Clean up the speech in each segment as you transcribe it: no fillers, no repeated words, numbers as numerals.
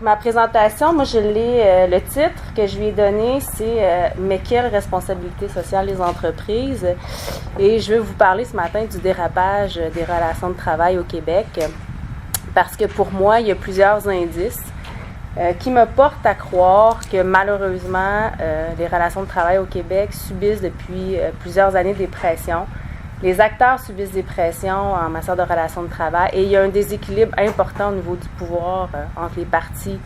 ma présentation, moi, je l'ai, le titre que je lui ai donné, c'est Mais quelle responsabilité sociale les entreprises? Et je vais vous parler ce matin du dérapage des relations de travail au Québec, parce que pour moi, il y a plusieurs indices qui me portent à croire que malheureusement, les relations de travail au Québec subissent depuis plusieurs années des pressions. Les acteurs subissent des pressions en matière de relations de travail et il y a un déséquilibre important au niveau du pouvoir entre les parties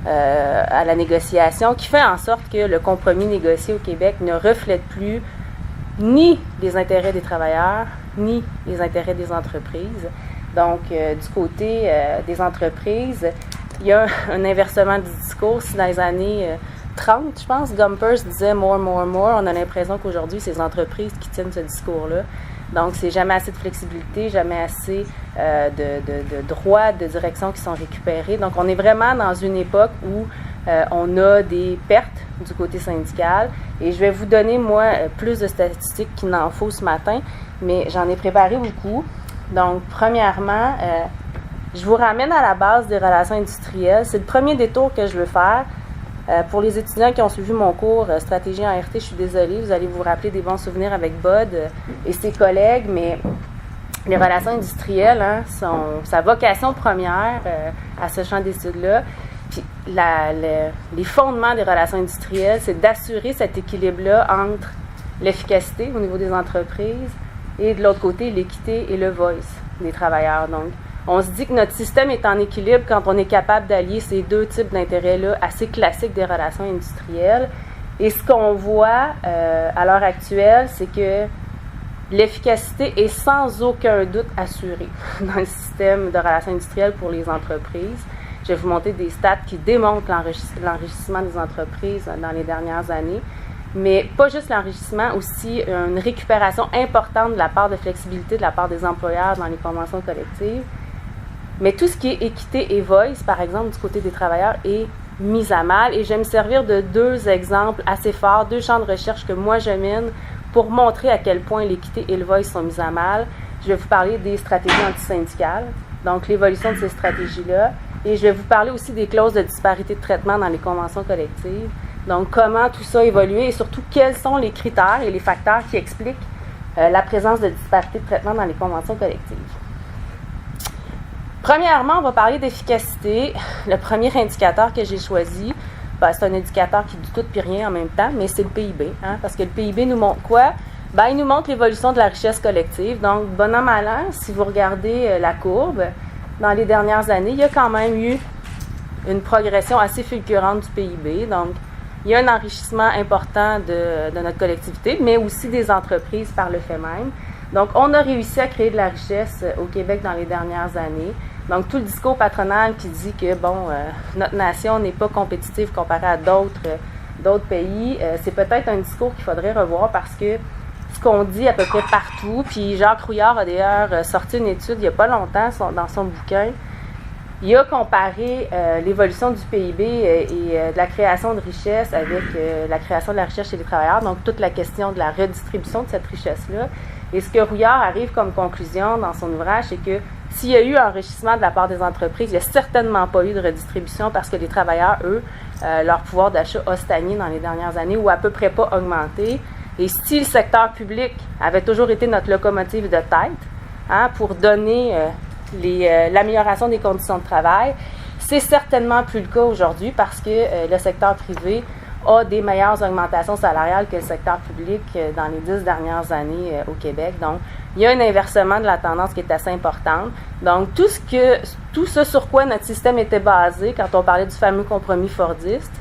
à la négociation qui fait en sorte que le compromis négocié au Québec ne reflète plus ni les intérêts des travailleurs, ni les intérêts des entreprises. Donc, du côté des entreprises, il y a un inversement du discours. Si dans les années 30, je pense, Gompers disait « more, more, more », on a l'impression qu'aujourd'hui, c'est les entreprises qui tiennent ce discours-là. Donc, c'est jamais assez de flexibilité, jamais assez de droits de direction qui sont récupérés. Donc, on est vraiment dans une époque où on a des pertes du côté syndical. Et je vais vous donner, moi, plus de statistiques qu'il n'en faut ce matin, mais j'en ai préparé beaucoup. Donc, premièrement, je vous ramène à la base des relations industrielles. C'est le premier détour que je veux faire. Pour les étudiants qui ont suivi mon cours Stratégie en RT, je suis désolée, vous allez vous rappeler des bons souvenirs avec Bud et ses collègues, mais les relations industrielles, sont sa vocation première à ce champ d'études-là. Puis les fondements des relations industrielles, c'est d'assurer cet équilibre-là entre l'efficacité au niveau des entreprises et de l'autre côté, l'équité et le voice des travailleurs. Donc, on se dit que notre système est en équilibre quand on est capable d'allier ces deux types d'intérêts-là assez classiques des relations industrielles. Et ce qu'on voit à l'heure actuelle, c'est que l'efficacité est sans aucun doute assurée dans le système de relations industrielles pour les entreprises. Je vais vous montrer des stats qui démontrent l'enrichissement des entreprises dans les dernières années. Mais pas juste l'enrichissement, aussi une récupération importante de la part de flexibilité de la part des employeurs dans les conventions collectives. Mais tout ce qui est équité et voice, par exemple, du côté des travailleurs, est mis à mal. Et je vais me servir de deux exemples assez forts, deux champs de recherche que moi je mène pour montrer à quel point l'équité et le voice sont mis à mal. Je vais vous parler des stratégies antisyndicales, donc l'évolution de ces stratégies-là. Et je vais vous parler aussi des clauses de disparité de traitement dans les conventions collectives. Donc, comment tout ça a évolué et surtout, quels sont les critères et les facteurs qui expliquent la présence de disparité de traitement dans les conventions collectives. Premièrement, on va parler d'efficacité. Le premier indicateur que j'ai choisi, c'est un indicateur qui dit tout puis rien en même temps, mais c'est le PIB. Parce que le PIB nous montre quoi? Il nous montre l'évolution de la richesse collective. Donc, bon an, mal an, si vous regardez la courbe, dans les dernières années, il y a quand même eu une progression assez fulgurante du PIB. Donc, il y a un enrichissement important de notre collectivité, mais aussi des entreprises par le fait même. Donc, on a réussi à créer de la richesse au Québec dans les dernières années. Donc, tout le discours patronal qui dit que, notre nation n'est pas compétitive comparée à d'autres pays, c'est peut-être un discours qu'il faudrait revoir parce que ce qu'on dit à peu près partout, puis Jacques Rouillard a d'ailleurs sorti une étude il n'y a pas longtemps dans son bouquin. Il a comparé l'évolution du PIB et de la création de richesse avec la création de la richesse chez les travailleurs, donc toute la question de la redistribution de cette richesse-là. Et ce que Rouillard arrive comme conclusion dans son ouvrage, c'est que s'il y a eu un enrichissement de la part des entreprises, il n'y a certainement pas eu de redistribution parce que les travailleurs, eux, leur pouvoir d'achat a stagné dans les dernières années ou à peu près pas augmenté. Et si le secteur public avait toujours été notre locomotive de tête pour donner l'amélioration des conditions de travail, c'est certainement plus le cas aujourd'hui parce que le secteur privé a des meilleures augmentations salariales que le secteur public dans les 10 dernières années au Québec. Donc, il y a un inversement de la tendance qui est assez importante. Donc, tout ce sur quoi notre système était basé quand on parlait du fameux compromis fordiste,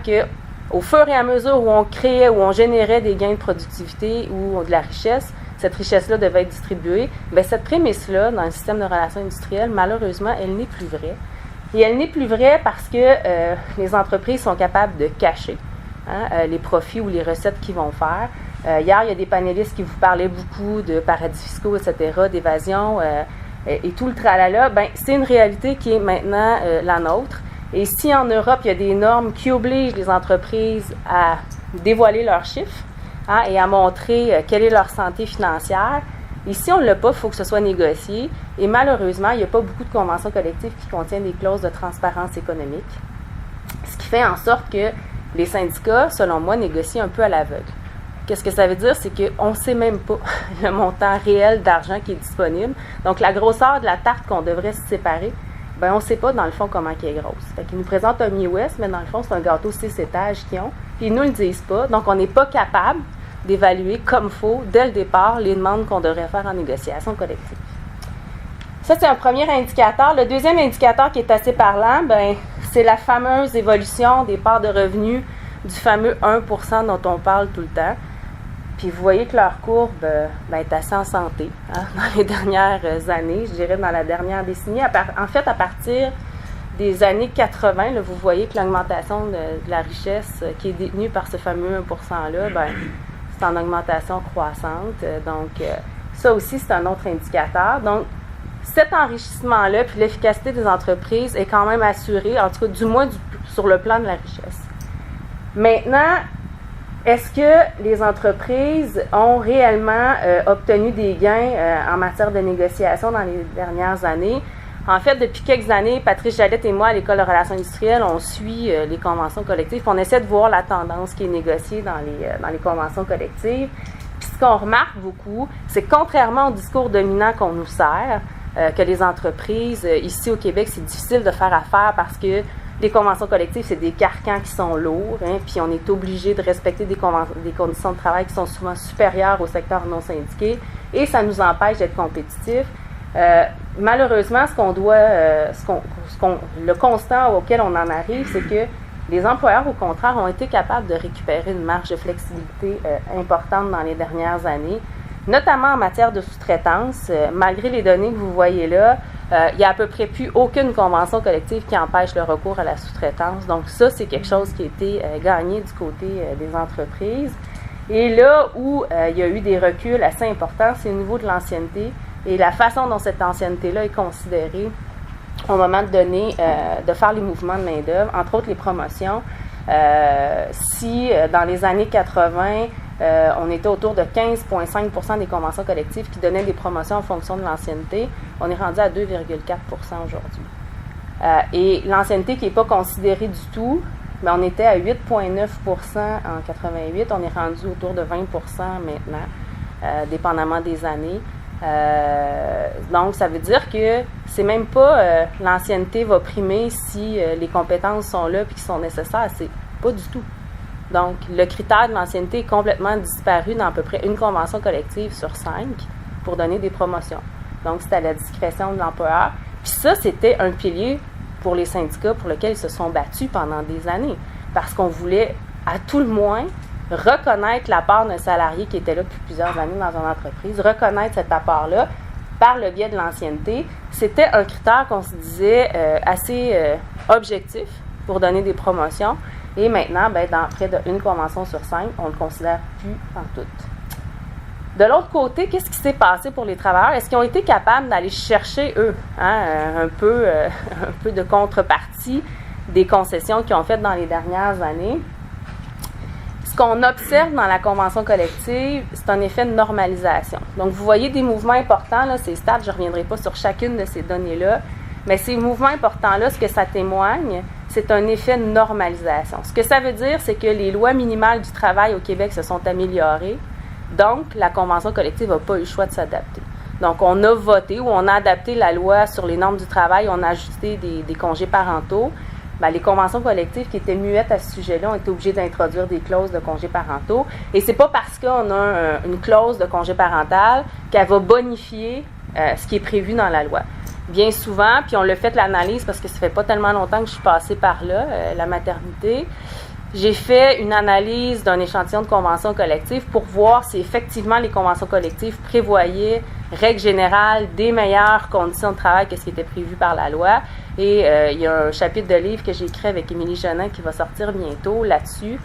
que au fur et à mesure où on créait, où on générait des gains de productivité ou de la richesse, cette richesse-là devait être distribuée, cette prémisse-là, dans le système de relations industrielles, malheureusement, elle n'est plus vraie. Et elle n'est plus vraie parce que les entreprises sont capables de cacher les profits ou les recettes qu'ils vont faire. Hier, il y a des panélistes qui vous parlaient beaucoup de paradis fiscaux, etc., d'évasion et tout le tralala. C'est une réalité qui est maintenant la nôtre. Et si en Europe, il y a des normes qui obligent les entreprises à dévoiler leurs chiffres et à montrer quelle est leur santé financière, Ici, on ne l'a pas, il faut que ce soit négocié. Et malheureusement, il n'y a pas beaucoup de conventions collectives qui contiennent des clauses de transparence économique. Ce qui fait en sorte que les syndicats, selon moi, négocient un peu à l'aveugle. Qu'est-ce que ça veut dire? C'est qu'on ne sait même pas le montant réel d'argent qui est disponible. Donc, la grosseur de la tarte qu'on devrait se séparer, ben on ne sait pas, dans le fond, comment elle est grosse. Fait qu'ils nous présentent un Midwest, mais dans le fond, c'est un gâteau 6 étages qu'ils ont. Puis ils ne nous le disent pas. Donc, on n'est pas capable d'évaluer comme il faut, dès le départ, les demandes qu'on devrait faire en négociation collective. Ça, c'est un premier indicateur. Le deuxième indicateur qui est assez parlant, ben, c'est la fameuse évolution des parts de revenus du fameux 1% dont on parle tout le temps. Puis vous voyez que leur courbe est assez en santé dans les dernières années, je dirais dans la dernière décennie. En fait, à partir des années 80, là, vous voyez que l'augmentation de la richesse qui est détenue par ce fameux 1%-là, c'est en augmentation croissante. Donc, ça aussi, c'est un autre indicateur. Donc, cet enrichissement-là, puis l'efficacité des entreprises est quand même assurée, en tout cas, du moins sur le plan de la richesse. Maintenant, est-ce que les entreprises ont réellement obtenu des gains en matière de négociation dans les dernières années? En fait, depuis quelques années, Patrice Jalette et moi, à l'École de relations industrielles, on suit les conventions collectives. On essaie de voir la tendance qui est négociée dans les conventions collectives. Puis ce qu'on remarque beaucoup, c'est que contrairement au discours dominant qu'on nous sert, que les entreprises, ici au Québec, c'est difficile de faire affaire parce que les conventions collectives, c'est des carcans qui sont lourds, puis on est obligé de respecter des conditions de travail qui sont souvent supérieures au secteur non syndiqué, et ça nous empêche d'être compétitifs. Malheureusement, le constat auquel on en arrive, c'est que les employeurs, au contraire, ont été capables de récupérer une marge de flexibilité importante dans les dernières années, notamment en matière de sous-traitance. Malgré les données que vous voyez là, il n'y a à peu près plus aucune convention collective qui empêche le recours à la sous-traitance. Donc ça, c'est quelque chose qui a été gagné du côté des entreprises. Et là où il y a eu des reculs assez importants, c'est au niveau de l'ancienneté et la façon dont cette ancienneté-là est considérée au moment de donner, de faire les mouvements de main-d'œuvre, entre autres les promotions. Si dans les années 80, on était autour de 15,5% des conventions collectives qui donnaient des promotions en fonction de l'ancienneté, on est rendu à 2,4% aujourd'hui. Et l'ancienneté qui n'est pas considérée du tout, mais on était à 8,9% en 88, on est rendu autour de 20% maintenant, dépendamment des années. Donc, ça veut dire que c'est même pas l'ancienneté va primer si les compétences sont là et qui sont nécessaires, c'est pas du tout. Donc, le critère de l'ancienneté est complètement disparu dans à peu près une convention collective sur 5 pour donner des promotions. Donc, c'est à la discrétion de l'employeur. Puis ça, c'était un pilier pour les syndicats pour lequel ils se sont battus pendant des années. Parce qu'on voulait, à tout le moins, reconnaître la part d'un salarié qui était là depuis plusieurs années dans une entreprise, reconnaître cet apport-là par le biais de l'ancienneté. C'était un critère qu'on se disait assez objectif pour donner des promotions. Et maintenant, dans près d'une convention sur 5, on ne le considère plus en tout. De l'autre côté, qu'est-ce qui s'est passé pour les travailleurs? Est-ce qu'ils ont été capables d'aller chercher, eux, un peu de contrepartie des concessions qu'ils ont faites dans les dernières années? Ce qu'on observe dans la convention collective, c'est un effet de normalisation. Donc, vous voyez des mouvements importants, là, ces stats, je ne reviendrai pas sur chacune de ces données-là, mais ces mouvements importants-là, ce que ça témoigne, c'est un effet de normalisation. Ce que ça veut dire, c'est que les lois minimales du travail au Québec se sont améliorées, donc la convention collective n'a pas eu le choix de s'adapter. Donc, on a voté ou on a adapté la loi sur les normes du travail, on a ajouté des congés parentaux. Les conventions collectives qui étaient muettes à ce sujet-là ont été obligées d'introduire des clauses de congés parentaux. Et c'est pas parce qu'on a une clause de congé parental qu'elle va bonifier ce qui est prévu dans la loi. Bien souvent, puis on l'a fait l'analyse parce que ça fait pas tellement longtemps que je suis passée par là, la maternité. J'ai fait une analyse d'un échantillon de conventions collectives pour voir si effectivement les conventions collectives prévoyaient, règle générale, des meilleures conditions de travail que ce qui était prévu par la loi. Et il y a un chapitre de livre que j'ai écrit avec Émilie Genin qui va sortir bientôt là-dessus.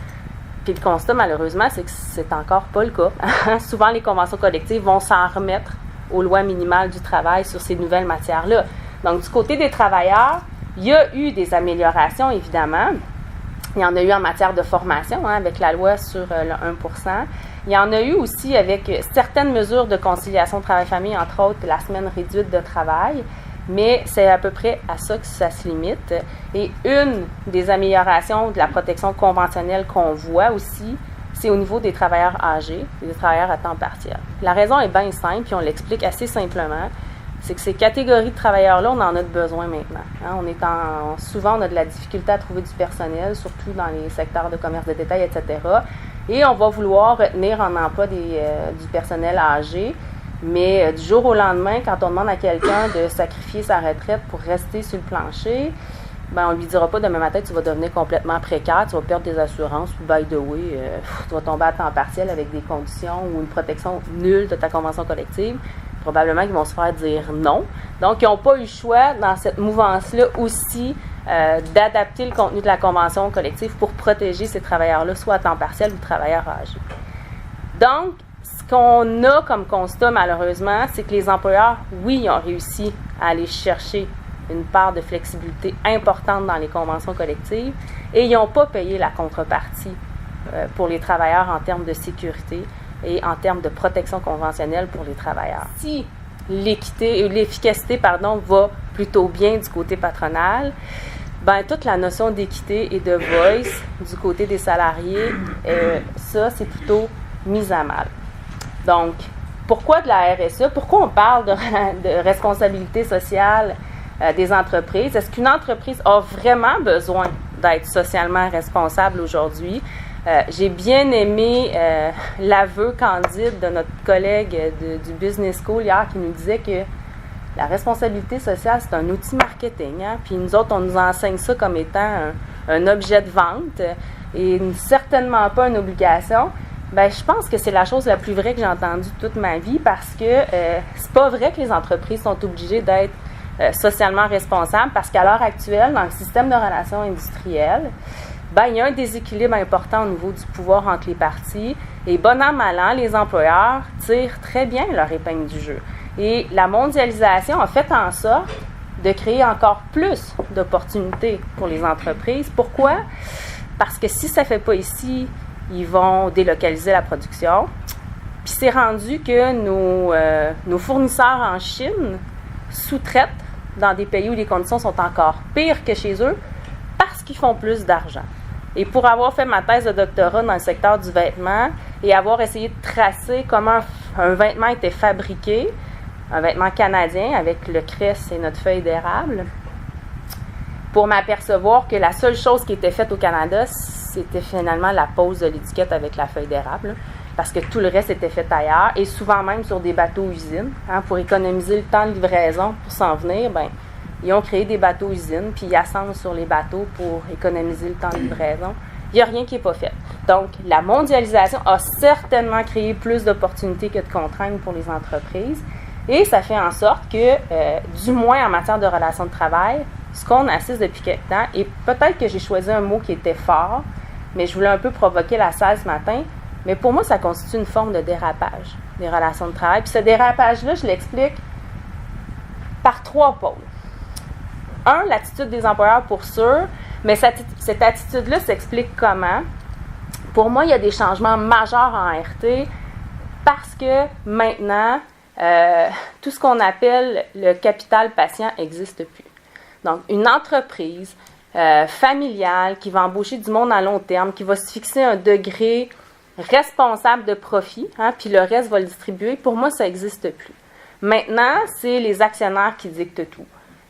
Puis le constat, malheureusement, c'est que c'est encore pas le cas. Souvent, les conventions collectives vont s'en remettre aux lois minimales du travail sur ces nouvelles matières-là. Donc, du côté des travailleurs, il y a eu des améliorations, évidemment, Il y en a eu en matière de formation, avec la loi sur le 1%. Il y en a eu aussi avec certaines mesures de conciliation travail-famille, entre autres la semaine réduite de travail, mais c'est à peu près à ça que ça se limite. Et une des améliorations de la protection conventionnelle qu'on voit aussi, c'est au niveau des travailleurs âgés et des travailleurs à temps partiel. La raison est bien simple, puis on l'explique assez simplement, c'est que ces catégories de travailleurs-là, on en a besoin maintenant. Souvent, on a de la difficulté à trouver du personnel, surtout dans les secteurs de commerce de détail, etc. Et on va vouloir retenir en emploi du personnel âgé, mais du jour au lendemain, quand on demande à quelqu'un de sacrifier sa retraite pour rester sur le plancher, on ne lui dira pas demain matin tu vas devenir complètement précaire, tu vas perdre tes assurances, ou by the way, tu vas tomber à temps partiel avec des conditions ou une protection nulle de ta convention collective. Probablement qu'ils vont se faire dire non. Donc, ils n'ont pas eu le choix, dans cette mouvance-là aussi, d'adapter le contenu de la convention collective pour protéger ces travailleurs-là, soit à temps partiel ou travailleurs âgés. Donc, ce qu'on a comme constat, malheureusement, c'est que les employeurs, oui, ils ont réussi à aller chercher une part de flexibilité importante dans les conventions collectives et ils n'ont pas payé la contrepartie pour les travailleurs en termes de sécurité et en termes de protection conventionnelle pour les travailleurs. Si l'efficacité va plutôt bien du côté patronal, toute la notion d'équité et de voice du côté des salariés, ça, c'est plutôt mis à mal. Donc, pourquoi de la RSE? Pourquoi on parle de responsabilité sociale des entreprises? Est-ce qu'une entreprise a vraiment besoin d'être socialement responsable aujourd'hui? J'ai bien aimé l'aveu candide de notre collègue du Business School hier qui nous disait que la responsabilité sociale, c'est un outil marketing. Puis nous autres, on nous enseigne ça comme étant un objet de vente et certainement pas une obligation. Je pense que c'est la chose la plus vraie que j'ai entendue toute ma vie parce que c'est pas vrai que les entreprises sont obligées d'être socialement responsables parce qu'à l'heure actuelle, dans le système de relations industrielles, il y a un déséquilibre important au niveau du pouvoir entre les parties et bon an, mal an, les employeurs tirent très bien leur épingle du jeu. Et la mondialisation a fait en sorte de créer encore plus d'opportunités pour les entreprises. Pourquoi? Parce que si ça ne fait pas ici, ils vont délocaliser la production. Puis c'est rendu que nos fournisseurs en Chine sous-traitent dans des pays où les conditions sont encore pires que chez eux parce qu'ils font plus d'argent. Et pour avoir fait ma thèse de doctorat dans le secteur du vêtement et avoir essayé de tracer comment un vêtement était fabriqué, un vêtement canadien avec le cress et notre feuille d'érable, pour m'apercevoir que la seule chose qui était faite au Canada, c'était finalement la pose de l'étiquette avec la feuille d'érable, parce que tout le reste était fait ailleurs, et souvent même sur des bateaux-usines, pour économiser le temps de livraison pour s'en venir, ils ont créé des bateaux-usines, puis ils assemblent sur les bateaux pour économiser le temps de livraison. Il n'y a rien qui n'est pas fait. Donc, la mondialisation a certainement créé plus d'opportunités que de contraintes pour les entreprises, et ça fait en sorte que, du moins en matière de relations de travail, ce qu'on assiste depuis quelque temps, et peut-être que j'ai choisi un mot qui était fort, mais je voulais un peu provoquer la salle ce matin, mais pour moi, ça constitue une forme de dérapage des relations de travail. Puis ce dérapage-là, je l'explique par 3 pôles. 1, l'attitude des employeurs pour sûr, mais cette attitude-là s'explique comment? Pour moi, il y a des changements majeurs en RT parce que maintenant, tout ce qu'on appelle le capital patient n'existe plus. Donc, une entreprise familiale qui va embaucher du monde à long terme, qui va se fixer un degré responsable de profit, puis le reste va le distribuer, pour moi, ça n'existe plus. Maintenant, c'est les actionnaires qui dictent tout.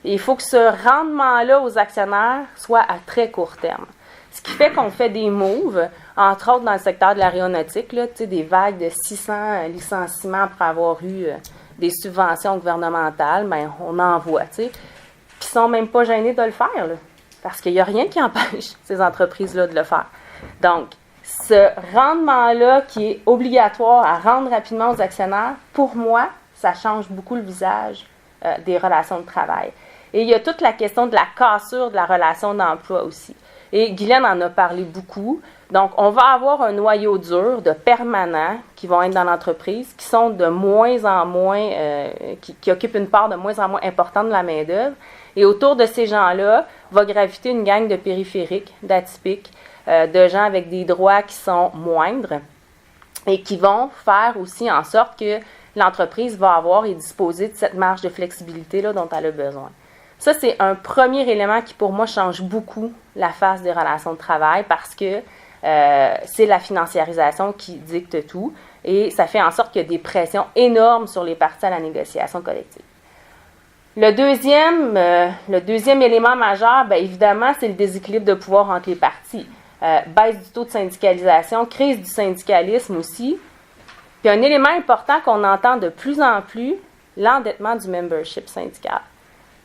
Et il faut que ce rendement-là aux actionnaires soit à très court terme. Ce qui fait qu'on fait des moves, entre autres dans le secteur de l'aéronautique, des vagues de 600 licenciements après avoir eu des subventions gouvernementales, on en voit, puis ils ne sont même pas gênés de le faire, parce qu'il n'y a rien qui empêche ces entreprises-là de le faire. Donc, ce rendement-là qui est obligatoire à rendre rapidement aux actionnaires, pour moi, ça change beaucoup le visage des relations de travail. Et il y a toute la question de la cassure de la relation d'emploi aussi. Et Guylaine en a parlé beaucoup. Donc, on va avoir un noyau dur de permanents qui vont être dans l'entreprise, qui sont de moins en moins, qui occupent une part de moins en moins importante de la main-d'œuvre. Et autour de ces gens-là, va graviter une gang de périphériques, d'atypiques, de gens avec des droits qui sont moindres et qui vont faire aussi en sorte que l'entreprise va avoir et disposer de cette marge de flexibilité-là dont elle a besoin. Ça, c'est un premier élément qui, pour moi, change beaucoup la face des relations de travail parce que c'est la financiarisation qui dicte tout et ça fait en sorte qu'il y a des pressions énormes sur les parties à la négociation collective. Le deuxième élément majeur, bien évidemment, c'est le déséquilibre de pouvoir entre les parties. Baisse du taux de syndicalisation, crise du syndicalisme aussi. Puis un élément important qu'on entend de plus en plus, l'endettement du membership syndical.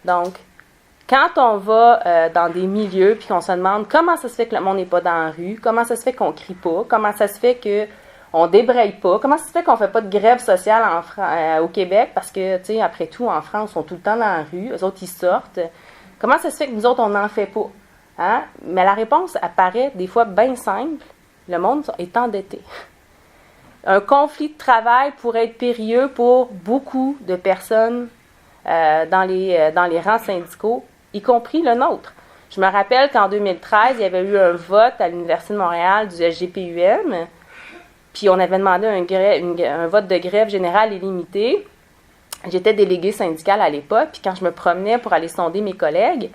Donc, quand on va dans des milieux puis qu'on se demande comment ça se fait que le monde n'est pas dans la rue, comment ça se fait qu'on ne crie pas, comment ça se fait qu'on ne débraye pas, comment ça se fait qu'on ne fait pas de grève sociale au Québec, parce que, tu sais, après tout, en France, ils sont tout le temps dans la rue, eux autres, ils sortent. Comment ça se fait que nous autres, on n'en fait pas? Hein? Mais la réponse apparaît des fois bien simple. Le monde est endetté. Un conflit de travail pourrait être périlleux pour beaucoup de personnes dans les rangs syndicaux, y compris le nôtre. Je me rappelle qu'en 2013, il y avait eu un vote à l'Université de Montréal du SGPUM, puis on avait demandé un vote de grève générale illimité. J'étais déléguée syndicale à l'époque, puis quand je me promenais pour aller sonder mes collègues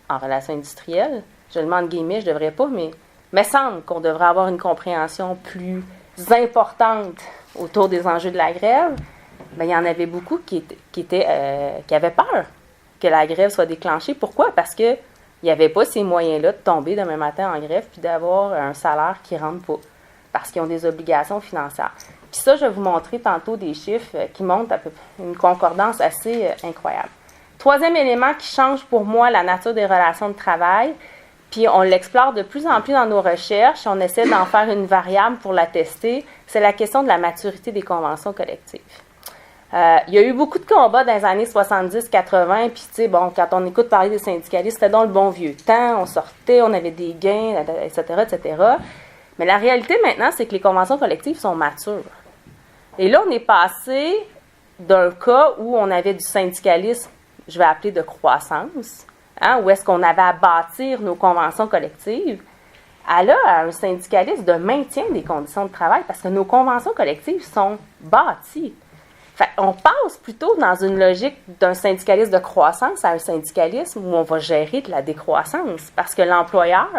en relations industrielles, je le demande guillemets, je ne devrais pas, mais il me semble qu'on devrait avoir une compréhension plus importante autour des enjeux de la grève. Bien, il y en avait beaucoup qui avaient peur que la grève soit déclenchée. Pourquoi? Parce qu'il n'y avait pas ces moyens-là de tomber demain matin en grève puis d'avoir un salaire qui ne rentre pas. Parce qu'ils ont des obligations financières. Puis ça, je vais vous montrer tantôt des chiffres qui montrent une concordance assez incroyable. Troisième élément qui change pour moi la nature des relations de travail, puis on l'explore de plus en plus dans nos recherches, on essaie d'en faire une variable pour la tester, c'est la question de la maturité des conventions collectives. Il y a eu beaucoup de combats dans les années 70-80, puis tu sais, bon, quand on écoute parler des syndicalistes, c'était dans le bon vieux temps, on sortait, on avait des gains, etc., etc. Mais la réalité maintenant, c'est que les conventions collectives sont matures. Et là, on est passé d'un cas où on avait du syndicalisme, je vais appeler de croissance, hein, où est-ce qu'on avait à bâtir nos conventions collectives, à un syndicalisme de maintien des conditions de travail, parce que nos conventions collectives sont bâties. Fait, on passe plutôt dans une logique d'un syndicalisme de croissance à un syndicalisme où on va gérer de la décroissance, parce que l'employeur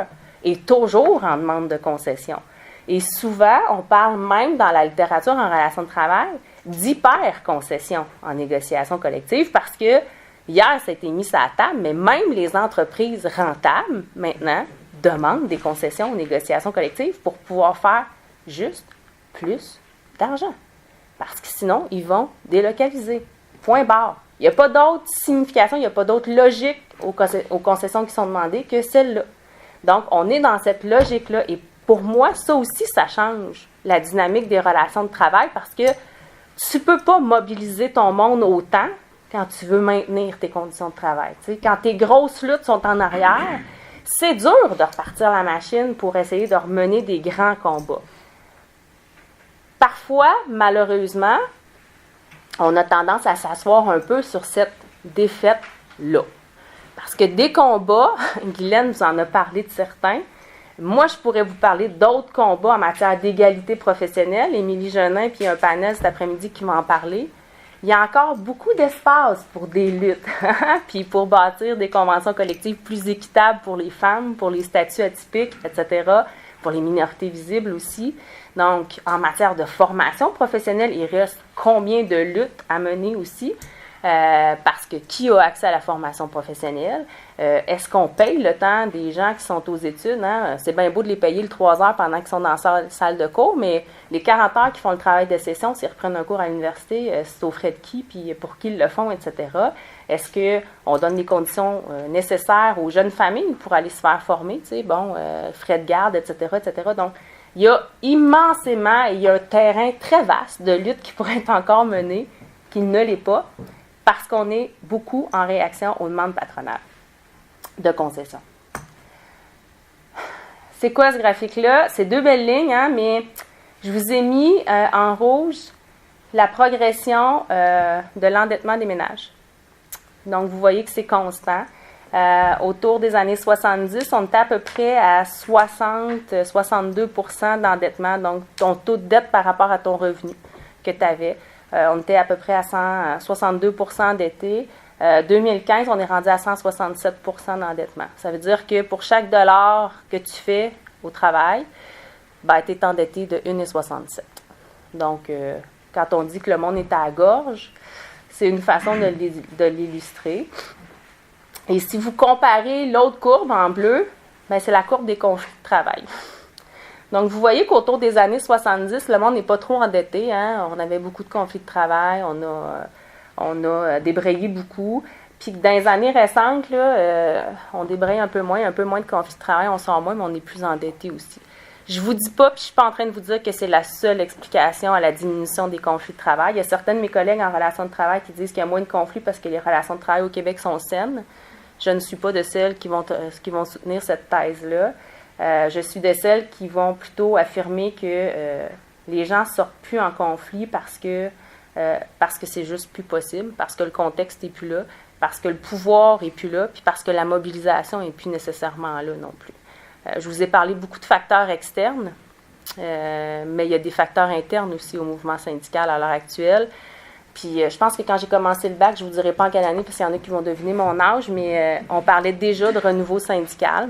est toujours en demande de concession. Et souvent, on parle même dans la littérature en relation de travail d'hyper-concession en négociation collective, parce que hier, ça a été mis à la table, mais même les entreprises rentables, maintenant, demandent des concessions aux négociations collectives pour pouvoir faire juste plus d'argent. Parce que sinon, ils vont délocaliser. Point barre. Il n'y a pas d'autre signification, il n'y a pas d'autre logique aux concessions qui sont demandées que celle-là. Donc, on est dans cette logique-là. Et pour moi, ça aussi, ça change la dynamique des relations de travail parce que tu ne peux pas mobiliser ton monde autant quand tu veux maintenir tes conditions de travail. Tu sais, quand tes grosses luttes sont en arrière, c'est dur de repartir la machine pour essayer de mener des grands combats. Parfois, malheureusement, on a tendance à s'asseoir un peu sur cette défaite-là. Parce que des combats, Guylaine vous en a parlé de certains, moi je pourrais vous parler d'autres combats en matière d'égalité professionnelle. Émilie Genin, puis un panel cet après-midi qui va en parler. Il y a encore beaucoup d'espace pour des luttes, puis pour bâtir des conventions collectives plus équitables pour les femmes, pour les statuts atypiques, etc., pour les minorités visibles aussi. Donc, en matière de formation professionnelle, il reste combien de luttes à mener aussi? Parce que qui a accès à la formation professionnelle? Est-ce qu'on paye le temps des gens qui sont aux études? Hein? C'est bien beau de les payer le 3 heures pendant qu'ils sont dans la salle de cours, mais les 40 heures qui font le travail de session, s'ils reprennent un cours à l'université, c'est aux frais de qui, puis pour qui ils le font, etc. Est-ce qu'on donne les conditions nécessaires aux jeunes familles pour aller se faire former? Tu sais, bon, frais de garde, etc., etc. Donc, il y a immensément, il y a un terrain très vaste de lutte qui pourrait être encore mené, qui ne l'est pas, parce qu'on est beaucoup en réaction aux demandes patronales de concession. c'est quoi ce graphique-là? C'est 2 belles lignes, hein, mais je vous ai mis en rouge la progression de l'endettement des ménages. Donc, vous voyez que c'est constant. Autour des années 70, on était à peu près à 60-62% d'endettement, donc ton taux de dette par rapport à ton revenu que tu avais. On était à peu près à 62% endetté. 2015, on est rendu à 167% d'endettement. Ça veut dire que pour chaque dollar que tu fais au travail, ben, tu es endetté de 1,67. Donc, quand on dit que le monde est à la gorge, c'est une façon de l'illustrer. Et si vous comparez l'autre courbe en bleu, ben, c'est la courbe des conflits de travail. Donc, vous voyez qu'autour des années 70, le monde n'est pas trop endetté. Hein? On avait beaucoup de conflits de travail, on a débrayé beaucoup. Puis dans les années récentes, là, on débraye un peu moins de conflits de travail, on sort moins, mais on est plus endetté aussi. Je vous dis pas, puis je suis pas en train de vous dire que c'est la seule explication à la diminution des conflits de travail. Il y a certains de mes collègues en relations de travail qui disent qu'il y a moins de conflits parce que les relations de travail au Québec sont saines. Je ne suis pas de celles qui vont soutenir cette thèse-là. Je suis de celles qui vont plutôt affirmer que les gens ne sortent plus en conflit parce que c'est juste plus possible, parce que le contexte n'est plus là, parce que le pouvoir n'est plus là, puis parce que la mobilisation n'est plus nécessairement là non plus. Je vous ai parlé beaucoup de facteurs externes, mais il y a des facteurs internes aussi au mouvement syndical à l'heure actuelle. Puis je pense que quand j'ai commencé le bac, je ne vous dirai pas en quelle année, parce qu'il y en a qui vont deviner mon âge, mais on parlait déjà de renouveau syndical,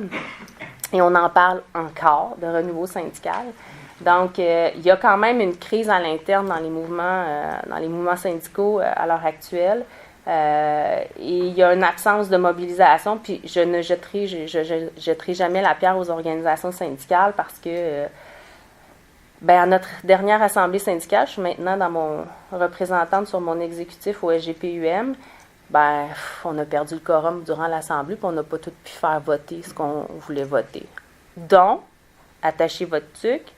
et on en parle encore de renouveau syndical. Donc, il y a quand même une crise à l'interne dans les mouvements syndicaux à l'heure actuelle. Et il y a une absence de mobilisation, puis je ne jetterai jamais la pierre aux organisations syndicales parce que, à notre dernière assemblée syndicale, je suis maintenant représentante sur mon exécutif au SGPUM, on a perdu le quorum durant l'assemblée, puis on n'a pas tout pu faire voter ce qu'on voulait voter. Donc, attachez votre tuque,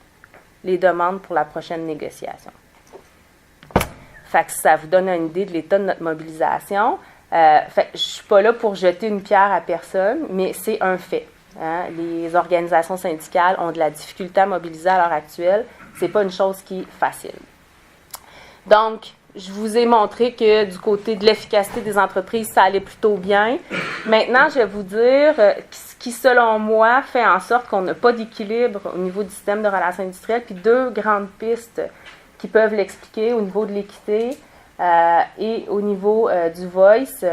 les demandes pour la prochaine négociation. Fait que ça vous donne une idée de l'état de notre mobilisation. Fait que je ne suis pas là pour jeter une pierre à personne, mais c'est un fait. Hein? Les organisations syndicales ont de la difficulté à mobiliser à l'heure actuelle. Ce n'est pas une chose qui est facile. Donc, je vous ai montré que du côté de l'efficacité des entreprises, ça allait plutôt bien. Maintenant, je vais vous dire ce qui, selon moi, fait en sorte qu'on n'a pas d'équilibre au niveau du système de relations industrielles, puis 2 grandes pistes qui peuvent l'expliquer au niveau de l'équité et au niveau du voice.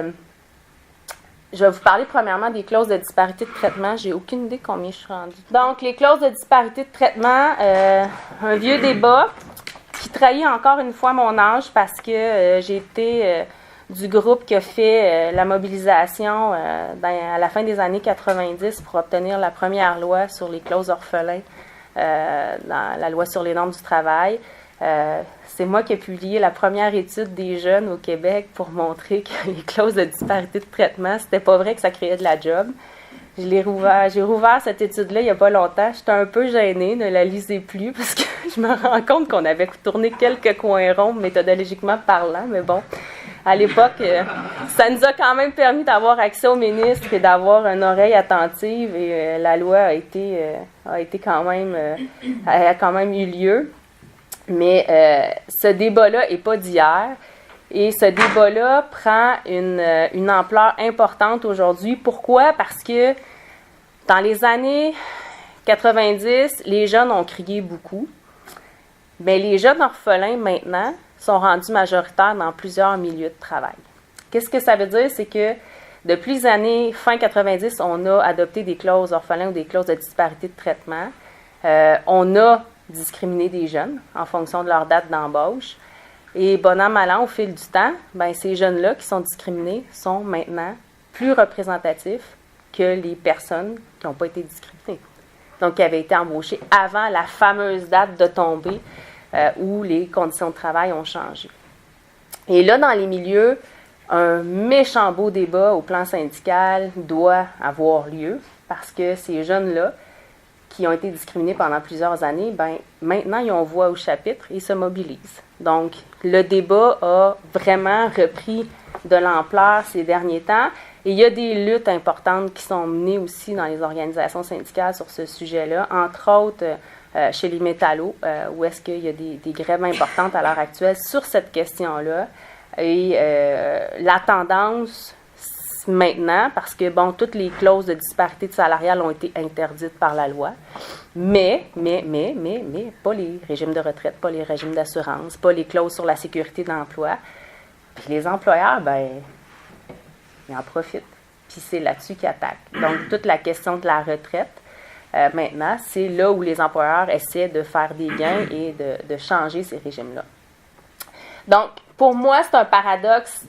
Je vais vous parler premièrement des clauses de disparité de traitement. J'ai aucune idée combien je suis rendue. Donc, les clauses de disparité de traitement, un vieux débat qui trahit encore une fois mon âge parce que j'ai été du groupe qui a fait la mobilisation à la fin des années 90 pour obtenir la première loi sur les clauses orphelins dans la loi sur les normes du travail. C'est moi qui ai publié la première étude des jeunes au Québec pour montrer que les clauses de disparité de traitement, c'était pas vrai que ça créait de la job. J'ai rouvert cette étude-là il n'y a pas longtemps. J'étais un peu gênée, ne la lisez plus, parce que je me rends compte qu'on avait tourné quelques coins ronds méthodologiquement parlant, mais bon, à l'époque, ça nous a quand même permis d'avoir accès au ministre et d'avoir une oreille attentive, et la loi a quand même eu lieu. Mais ce débat-là n'est pas d'hier. Et ce débat-là prend une ampleur importante aujourd'hui. Pourquoi? Parce que dans les années 90, les jeunes ont crié beaucoup. Mais les jeunes orphelins, maintenant, sont rendus majoritaires dans plusieurs milieux de travail. Qu'est-ce que ça veut dire? C'est que depuis les années fin 90, on a adopté des clauses orphelins ou des clauses de disparité de traitement. On a discriminer des jeunes en fonction de leur date d'embauche. Et bon an, mal an, au fil du temps, ces jeunes-là qui sont discriminés sont maintenant plus représentatifs que les personnes qui n'ont pas été discriminées. Donc, qui avaient été embauchées avant la fameuse date de tombée où les conditions de travail ont changé. Et là, dans les milieux, un méchant beau débat au plan syndical doit avoir lieu parce que ces jeunes-là, qui ont été discriminés pendant plusieurs années, maintenant, ils ont voix au chapitre et se mobilisent. Donc, le débat a vraiment repris de l'ampleur ces derniers temps. Et il y a des luttes importantes qui sont menées aussi dans les organisations syndicales sur ce sujet-là, entre autres chez les métallos, où est-ce qu'il y a des grèves importantes à l'heure actuelle sur cette question-là. Et la tendance maintenant, parce que, bon, toutes les clauses de disparité salariale ont été interdites par la loi, mais, pas les régimes de retraite, pas les régimes d'assurance, pas les clauses sur la sécurité de l'emploi. Puis les employeurs, ben, ils en profitent. Puis c'est là-dessus qu'ils attaquent. Donc, toute la question de la retraite, maintenant, c'est là où les employeurs essaient de faire des gains et de changer ces régimes-là. Donc, pour moi, c'est un paradoxe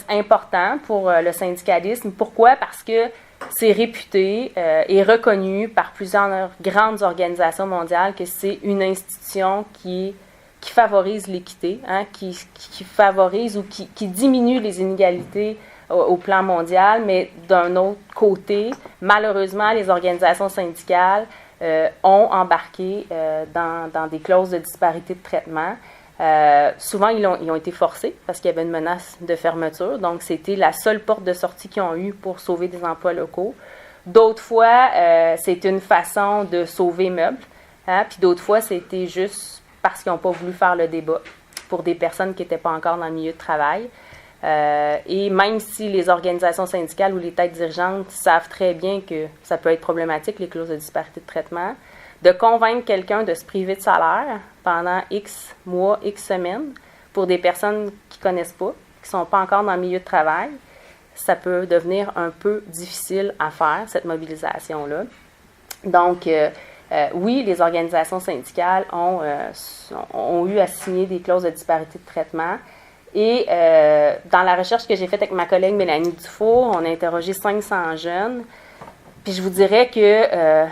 important pour le syndicalisme. Pourquoi? Parce que c'est réputé et reconnu par plusieurs grandes organisations mondiales que c'est une institution qui favorise l'équité, hein, qui favorise ou qui diminue les inégalités au plan mondial, mais d'un autre côté, malheureusement, les organisations syndicales ont embarqué dans des clauses de disparité de traitement. Souvent, ils ont été forcés parce qu'il y avait une menace de fermeture. Donc, c'était la seule porte de sortie qu'ils ont eue pour sauver des emplois locaux. D'autres fois, c'était une façon de sauver meubles. Hein, puis d'autres fois, c'était juste parce qu'ils n'ont pas voulu faire le débat pour des personnes qui n'étaient pas encore dans le milieu de travail. Et même si les organisations syndicales ou les têtes dirigeantes savent très bien que ça peut être problématique, les clauses de disparité de traitement, de convaincre quelqu'un de se priver de salaire pendant X mois, X semaines, pour des personnes qui ne connaissent pas, qui ne sont pas encore dans le milieu de travail, ça peut devenir un peu difficile à faire, cette mobilisation-là. Donc, oui, les organisations syndicales ont eu à signer des clauses de disparité de traitement. Et dans la recherche que j'ai faite avec ma collègue Mélanie Dufour, on a interrogé 500 jeunes. Puis je vous dirais que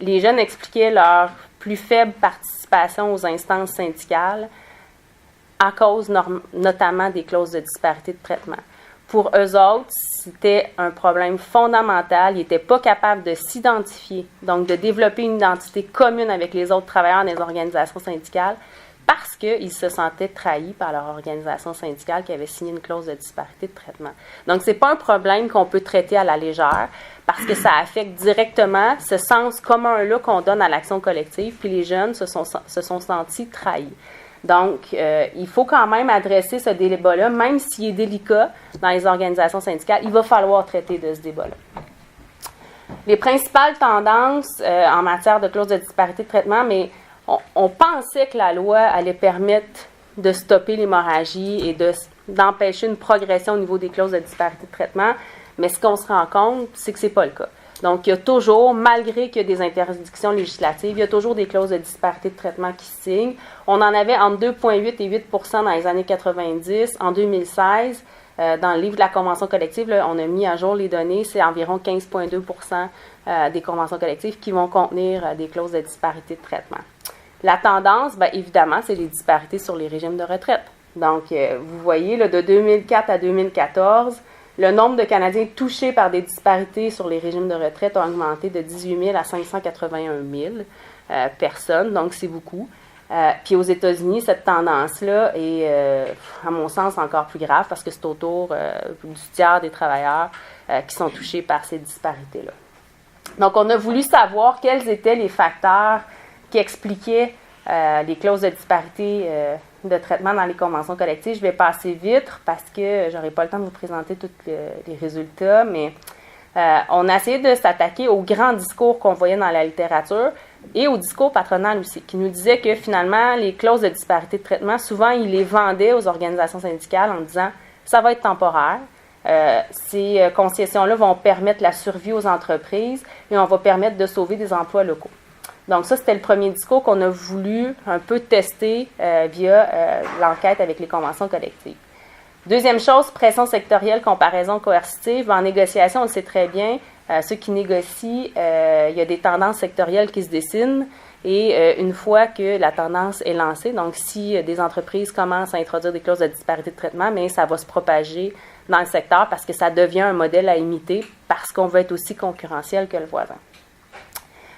les jeunes expliquaient leur plus faible participation aux instances syndicales à cause notamment des clauses de disparité de traitement. Pour eux autres, c'était un problème fondamental. Ils n'étaient pas capables de s'identifier, donc de développer une identité commune avec les autres travailleurs des organisations syndicales parce qu'ils se sentaient trahis par leur organisation syndicale qui avait signé une clause de disparité de traitement. Donc, ce n'est pas un problème qu'on peut traiter à la légère parce que ça affecte directement ce sens commun-là qu'on donne à l'action collective, puis les jeunes se sont sentis trahis. Donc, il faut quand même adresser ce débat-là, même s'il est délicat dans les organisations syndicales, il va falloir traiter de ce débat-là. Les principales tendances en matière de clause de disparité de traitement, mais on pensait que la loi allait permettre de stopper l'hémorragie et d'empêcher une progression au niveau des clauses de disparité de traitement, mais ce qu'on se rend compte, c'est que ce n'est pas le cas. Donc, il y a toujours, malgré qu'il y a des interdictions législatives, il y a toujours des clauses de disparité de traitement qui se signent. On en avait entre 2,8 et 8 % dans les années 90. En 2016, dans le livre de la convention collective, là, on a mis à jour les données, c'est environ 15,2 % des conventions collectives qui vont contenir des clauses de disparité de traitement. La tendance, bien évidemment, c'est les disparités sur les régimes de retraite. Donc, vous voyez, là, de 2004 à 2014, le nombre de Canadiens touchés par des disparités sur les régimes de retraite a augmenté de 18 000 à 581 000 personnes, donc c'est beaucoup. Puis aux États-Unis, cette tendance-là est, à mon sens, encore plus grave parce que c'est autour du tiers des travailleurs qui sont touchés par ces disparités-là. Donc, on a voulu savoir quels étaient les facteurs qui expliquaient les clauses de disparité de traitement dans les conventions collectives. Je vais passer vite parce que je n'aurai pas le temps de vous présenter tous les résultats, mais on a essayé de s'attaquer aux grands discours qu'on voyait dans la littérature et au discours patronal aussi, qui nous disait que finalement, les clauses de disparité de traitement, souvent, ils les vendaient aux organisations syndicales en disant « ça va être temporaire ». Ces concessions-là vont permettre la survie aux entreprises et on va permettre de sauver des emplois locaux. Donc ça, c'était le premier discours qu'on a voulu un peu tester via l'enquête avec les conventions collectives. Deuxième chose, pression sectorielle, comparaison coercitive. En négociation, on le sait très bien, ceux qui négocient, il y a des tendances sectorielles qui se dessinent et une fois que la tendance est lancée, donc si des entreprises commencent à introduire des clauses de disparité de traitement, mais ça va se propager dans le secteur parce que ça devient un modèle à imiter parce qu'on veut être aussi concurrentiel que le voisin.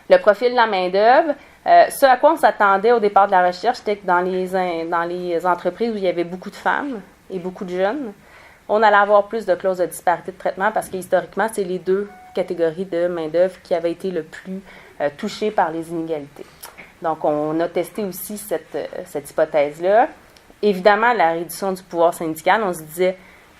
Le profil de la main-d'œuvre, ce à quoi on s'attendait au départ de la recherche, c'était que dans les entreprises où il y avait beaucoup de femmes, et beaucoup de jeunes, on allait avoir plus de clauses de disparité de traitement parce que historiquement, c'est les deux catégories de main-d'œuvre qui avaient été le plus touchées par les inégalités. Donc, on a testé aussi cette hypothèse-là. Évidemment, la réduction du pouvoir syndical, on se disait,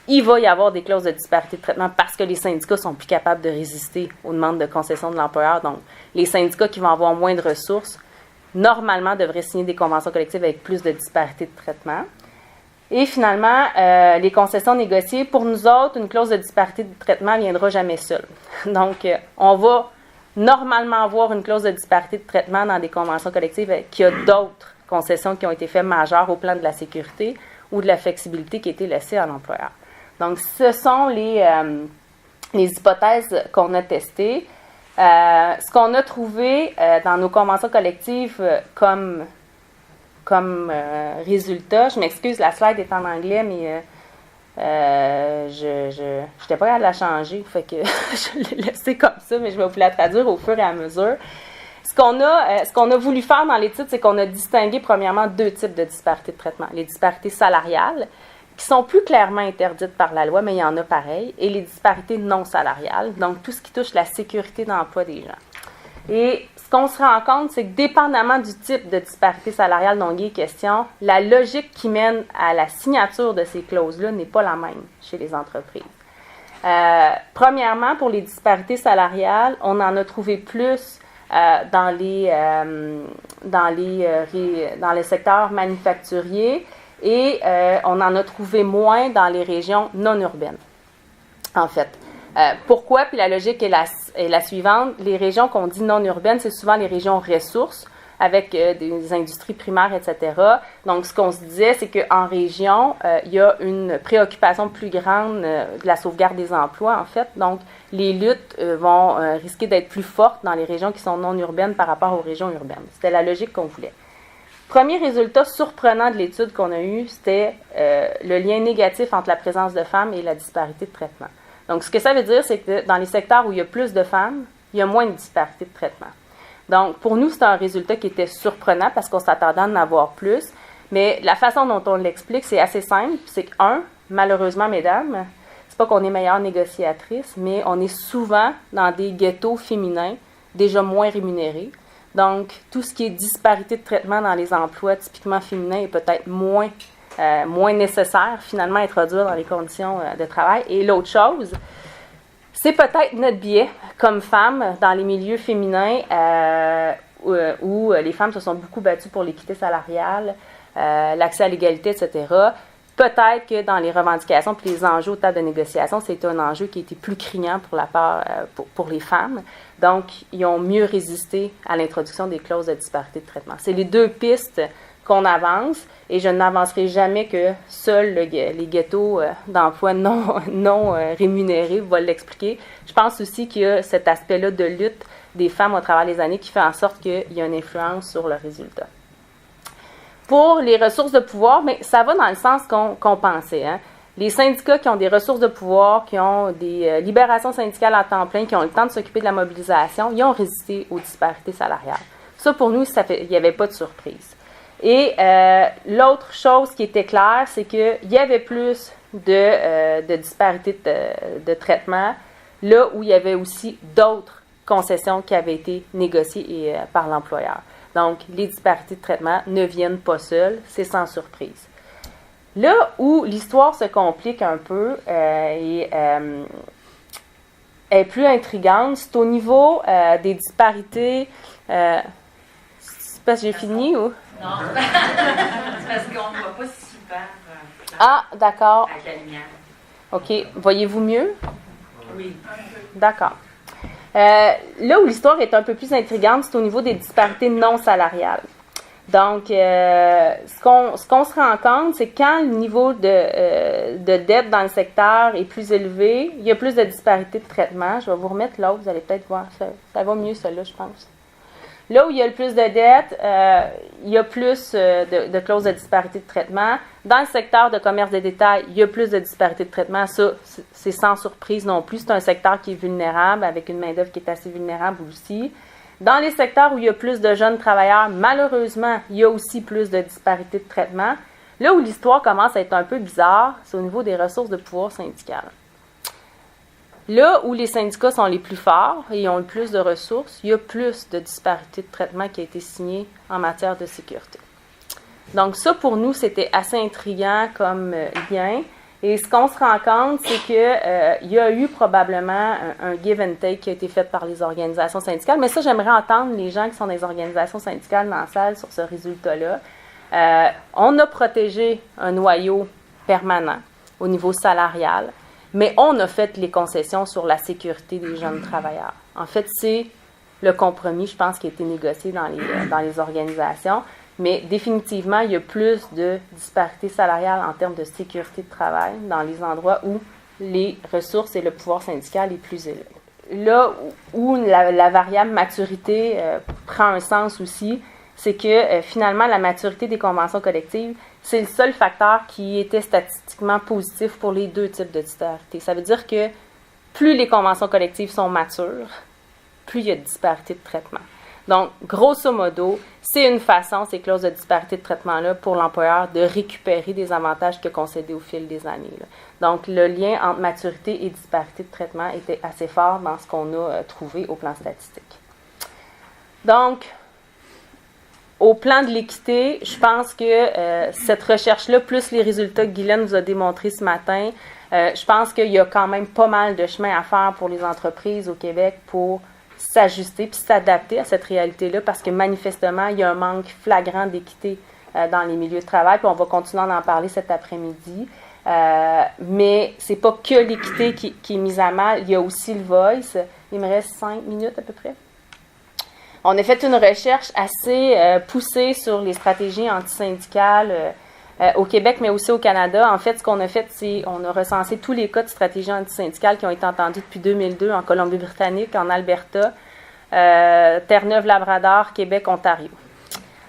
il va y avoir des clauses de disparité de traitement parce que les syndicats sont plus capables de résister aux demandes de concession de l'employeur. Donc, les syndicats qui vont avoir moins de ressources, normalement, devraient signer des conventions collectives avec plus de disparité de traitement. Et finalement, les concessions négociées, pour nous autres, une clause de disparité de traitement ne viendra jamais seule. Donc, on va normalement avoir une clause de disparité de traitement dans des conventions collectives qui a d'autres concessions qui ont été faites majeures au plan de la sécurité ou de la flexibilité qui a été laissée à l'employeur. Donc, ce sont les hypothèses qu'on a testées. Ce qu'on a trouvé dans nos conventions collectives comme résultat, je m'excuse, la slide est en anglais, mais je n'étais pas capable de la changer, fait que je l'ai laissée comme ça, mais je vais vous la traduire au fur et à mesure. Ce qu'on a voulu faire dans l'étude, c'est qu'on a distingué premièrement deux types de disparités de traitement. Les disparités salariales, qui sont plus clairement interdites par la loi, mais il y en a pareil, et les disparités non salariales, donc tout ce qui touche la sécurité d'emploi des gens. Et ce qu'on se rend compte, c'est que dépendamment du type de disparité salariale dont il est question, la logique qui mène à la signature de ces clauses-là n'est pas la même chez les entreprises. Premièrement, pour les disparités salariales, on en a trouvé plus dans les secteurs manufacturiers et on en a trouvé moins dans les régions non urbaines, en fait. Pourquoi? Puis la logique est la suivante. Les régions qu'on dit non urbaines, c'est souvent les régions ressources, avec des industries primaires, etc. Donc, ce qu'on se disait, c'est qu'en région, il y a une préoccupation plus grande de la sauvegarde des emplois, en fait. Donc, les luttes vont risquer d'être plus fortes dans les régions qui sont non urbaines par rapport aux régions urbaines. C'était la logique qu'on voulait. Premier résultat surprenant de l'étude qu'on a eu, c'était le lien négatif entre la présence de femmes et la disparité de traitement. Donc, ce que ça veut dire, c'est que dans les secteurs où il y a plus de femmes, il y a moins de disparité de traitement. Donc, pour nous, c'est un résultat qui était surprenant parce qu'on s'attendait à en avoir plus. Mais la façon dont on l'explique, c'est assez simple. C'est que, malheureusement, mesdames, c'est pas qu'on est meilleures négociatrices, mais on est souvent dans des ghettos féminins déjà moins rémunérés. Donc, tout ce qui est disparité de traitement dans les emplois typiquement féminins est peut-être moins nécessaire, finalement, à introduire dans les conditions de travail. Et l'autre chose, c'est peut-être notre biais, comme femmes, dans les milieux féminins où les femmes se sont beaucoup battues pour l'équité salariale, l'accès à l'égalité, etc. Peut-être que dans les revendications et les enjeux aux tables de négociation, c'est un enjeu qui a été plus criant pour les femmes. Donc, ils ont mieux résisté à l'introduction des clauses de disparité de traitement. C'est les deux pistes qu'on avance, et je n'avancerai jamais que seuls les ghettos d'emploi non rémunérés vont l'expliquer. Je pense aussi qu'il y a cet aspect-là de lutte des femmes au travers des années qui fait en sorte qu'il y a une influence sur le résultat. Pour les ressources de pouvoir, mais ça va dans le sens qu'on pensait. Hein. Les syndicats qui ont des ressources de pouvoir, qui ont des libérations syndicales à temps plein, qui ont le temps de s'occuper de la mobilisation, ils ont résisté aux disparités salariales. Ça, pour nous, il n'y avait pas de surprise. Et l'autre chose qui était claire, c'est qu'il y avait plus de disparités de traitement, là où il y avait aussi d'autres concessions qui avaient été négociées par l'employeur. Donc, les disparités de traitement ne viennent pas seules, c'est sans surprise. Là où l'histoire se complique un peu et est plus intrigante, c'est au niveau des disparités. C'est parce que j'ai fini ou? Non, c'est parce qu'on ne voit pas super Ah, d'accord. avec la lumière. OK. Voyez-vous mieux? Oui. D'accord. Là où l'histoire est un peu plus intrigante, c'est au niveau des disparités non salariales. Donc, ce qu'on se rend compte, c'est que quand le niveau de dette dans le secteur est plus élevé, il y a plus de disparités de traitement. Je vais vous remettre l'autre, vous allez peut-être voir. Ça va mieux, celle-là, je pense. Là où il y a le plus de dettes, il y a plus de clauses de disparité de traitement. Dans le secteur de commerce de détail, il y a plus de disparité de traitement. Ça, c'est sans surprise non plus. C'est un secteur qui est vulnérable, avec une main-d'œuvre qui est assez vulnérable aussi. Dans les secteurs où il y a plus de jeunes travailleurs, malheureusement, il y a aussi plus de disparité de traitement. Là où l'histoire commence à être un peu bizarre, c'est au niveau des ressources de pouvoir syndical. Là où les syndicats sont les plus forts et ont le plus de ressources, il y a plus de disparité de traitement qui a été signée en matière de sécurité. Donc ça, pour nous, c'était assez intriguant comme lien. Et ce qu'on se rend compte, c'est qu'il y a eu probablement un give and take qui a été fait par les organisations syndicales. Mais ça, j'aimerais entendre les gens qui sont dans les organisations syndicales dans la salle sur ce résultat-là. On a protégé un noyau permanent au niveau salarial, mais on a fait les concessions sur la sécurité des jeunes travailleurs. En fait, c'est le compromis, je pense, qui a été négocié dans les organisations. Mais définitivement, il y a plus de disparité salariale en termes de sécurité de travail dans les endroits où les ressources et le pouvoir syndical est plus élevé. Là où la variable maturité prend un sens aussi, c'est que finalement, la maturité des conventions collectives, c'est le seul facteur qui était statistiquement positif pour les deux types de disparité. Ça veut dire que plus les conventions collectives sont matures, plus il y a de disparité de traitement. Donc, grosso modo, c'est une façon, ces clauses de disparité de traitement-là, pour l'employeur de récupérer des avantages qu'il a concédés au fil des années. Là. Donc, le lien entre maturité et disparité de traitement était assez fort dans ce qu'on a trouvé au plan statistique. Donc, au plan de l'équité, je pense que cette recherche-là, plus les résultats que Guylaine vous a démontrés ce matin, je pense qu'il y a quand même pas mal de chemin à faire pour les entreprises au Québec pour s'ajuster puis s'adapter à cette réalité-là parce que manifestement, il y a un manque flagrant d'équité dans les milieux de travail, puis on va continuer à en parler cet après-midi. Mais c'est pas que l'équité qui est mise à mal, il y a aussi le voice. Il me reste 5 minutes à peu près. On a fait une recherche assez poussée sur les stratégies antisyndicales au Québec, mais aussi au Canada. En fait, ce qu'on a fait, c'est on a recensé tous les cas de stratégies antisyndicales qui ont été entendus depuis 2002 en Colombie-Britannique, en Alberta, Terre-Neuve-Labrador, Québec, Ontario.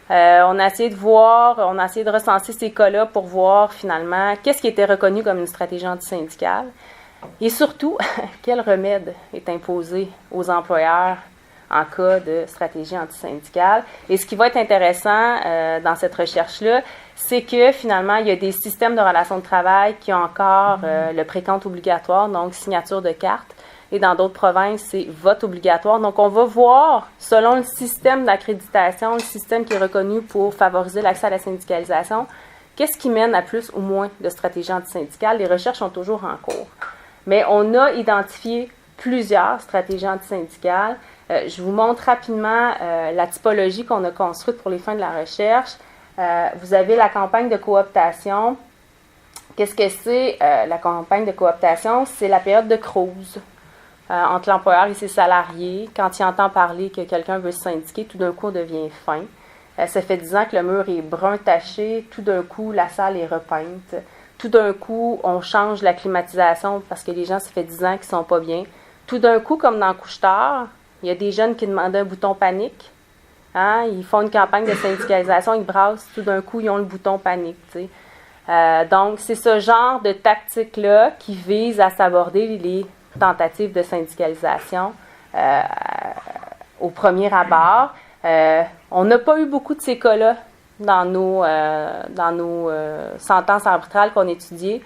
On a essayé de recenser ces cas-là pour voir finalement qu'est-ce qui était reconnu comme une stratégie antisyndicale et surtout, quel remède est imposé aux employeurs en cas de stratégie antisyndicale. Et ce qui va être intéressant dans cette recherche-là, c'est que finalement, il y a des systèmes de relations de travail qui ont encore le précompte obligatoire, donc signature de carte, et dans d'autres provinces, c'est vote obligatoire. Donc, on va voir, selon le système d'accréditation, le système qui est reconnu pour favoriser l'accès à la syndicalisation, qu'est-ce qui mène à plus ou moins de stratégies antisyndicales. Les recherches sont toujours en cours. Mais on a identifié plusieurs stratégies antisyndicales. Je vous montre rapidement la typologie qu'on a construite pour les fins de la recherche. Vous avez la campagne de cooptation. Qu'est-ce que c'est la campagne de cooptation? C'est la période de cruise entre l'employeur et ses salariés. Quand il entend parler que quelqu'un veut se syndiquer, tout d'un coup, on devient fin. Ça fait 10 ans que le mur est brun taché. Tout d'un coup, la salle est repeinte. Tout d'un coup, on change la climatisation parce que les gens, ça fait 10 ans qu'ils ne sont pas bien. Tout d'un coup, comme dans Couche-Tard, il y a des jeunes qui demandent un bouton panique. Hein? Ils font une campagne de syndicalisation, ils brassent, tout d'un coup, ils ont le bouton panique. Donc, c'est ce genre de tactique-là qui vise à s'aborder les tentatives de syndicalisation au premier abord. On n'a pas eu beaucoup de ces cas-là dans nos sentences arbitrales qu'on étudiait,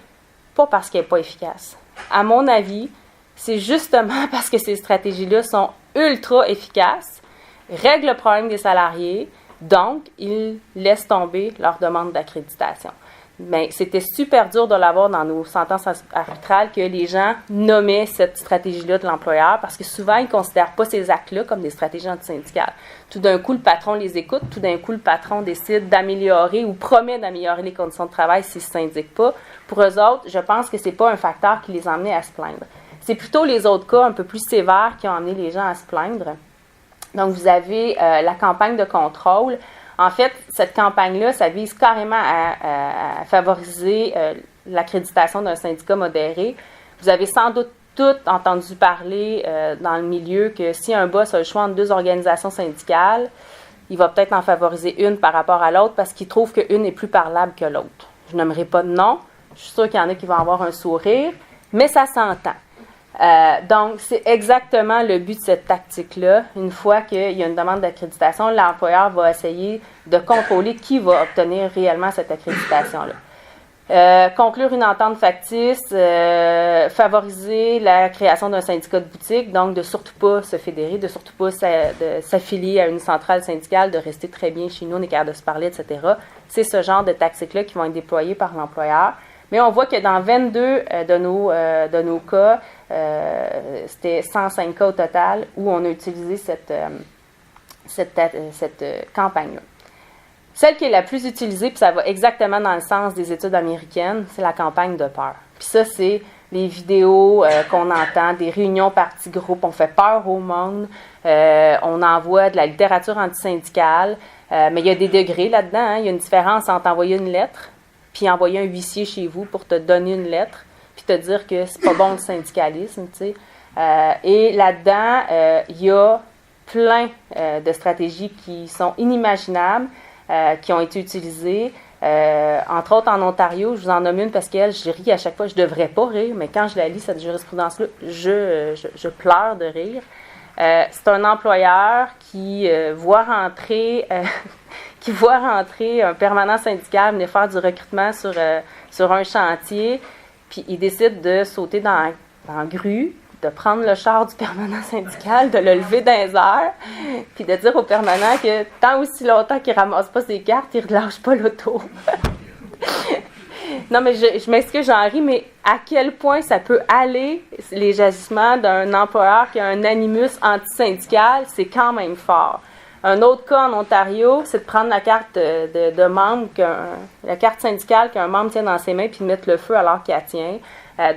pas parce qu'elles ne sont pas efficaces. À mon avis, c'est justement parce que ces stratégies-là sont ultra efficaces, règlent le problème des salariés, donc ils laissent tomber leur demande d'accréditation. Mais c'était super dur de l'avoir dans nos sentences arbitrales que les gens nommaient cette stratégie-là de l'employeur parce que souvent, ils ne considèrent pas ces actes-là comme des stratégies antisyndicales. Tout d'un coup, le patron les écoute, tout d'un coup, le patron décide d'améliorer ou promet d'améliorer les conditions de travail s'ils ne se syndiquent pas. Pour eux autres, je pense que ce n'est pas un facteur qui les a amenés à se plaindre. C'est plutôt les autres cas un peu plus sévères qui ont amené les gens à se plaindre. Donc, vous avez la campagne de contrôle. En fait, cette campagne-là, ça vise carrément à favoriser l'accréditation d'un syndicat modéré. Vous avez sans doute toutes entendu parler dans le milieu que si un boss a le choix entre deux organisations syndicales, il va peut-être en favoriser une par rapport à l'autre parce qu'il trouve qu'une est plus parlable que l'autre. Je n'aimerais pas de nom. Je suis sûre qu'il y en a qui vont avoir un sourire, mais ça s'entend. Donc, c'est exactement le but de cette tactique-là. Une fois qu'il y a une demande d'accréditation, l'employeur va essayer de contrôler qui va obtenir réellement cette accréditation-là. Conclure une entente factice, favoriser la création d'un syndicat de boutique, donc de surtout pas se fédérer, de surtout pas de s'affilier à une centrale syndicale, de rester très bien chez nous, on est capable de se parler, etc. C'est ce genre de tactiques-là qui vont être déployées par l'employeur. Mais on voit que dans 22 de nos cas, c'était 105 cas au total où on a utilisé cette campagne-là. Celle qui est la plus utilisée, puis ça va exactement dans le sens des études américaines, c'est la campagne de peur. Puis ça, c'est les vidéos qu'on entend, des réunions par petits groupes, on fait peur au monde, on envoie de la littérature antisyndicale, mais il y a des degrés là-dedans, hein. Il y a une différence entre envoyer une lettre puis envoyer un huissier chez vous pour te donner une lettre, puis te dire que c'est pas bon le syndicalisme, tu sais. Et là-dedans, il y a plein de stratégies qui sont inimaginables, qui ont été utilisées. Entre autres, en Ontario, je vous en nomme une parce qu'elle, je ris à chaque fois, je devrais pas rire, mais quand je la lis, cette jurisprudence-là, je pleure de rire. C'est un employeur qui voit rentrer un permanent syndical venir faire du recrutement sur un chantier, puis il décide de sauter dans la grue, de prendre le char du permanent syndical, de le lever dans les airs, puis de dire au permanent que tant aussi longtemps qu'il ne ramasse pas ses cartes, il ne relâche pas l'auto. Non, mais je m'excuse, j'en ris, mais à quel point ça peut aller, les agissements d'un employeur qui a un animus antisyndical, c'est quand même fort. Un autre cas en Ontario, c'est de prendre la carte de membre, la carte syndicale qu'un membre tient dans ses mains, puis de mettre le feu alors qu'il la tient.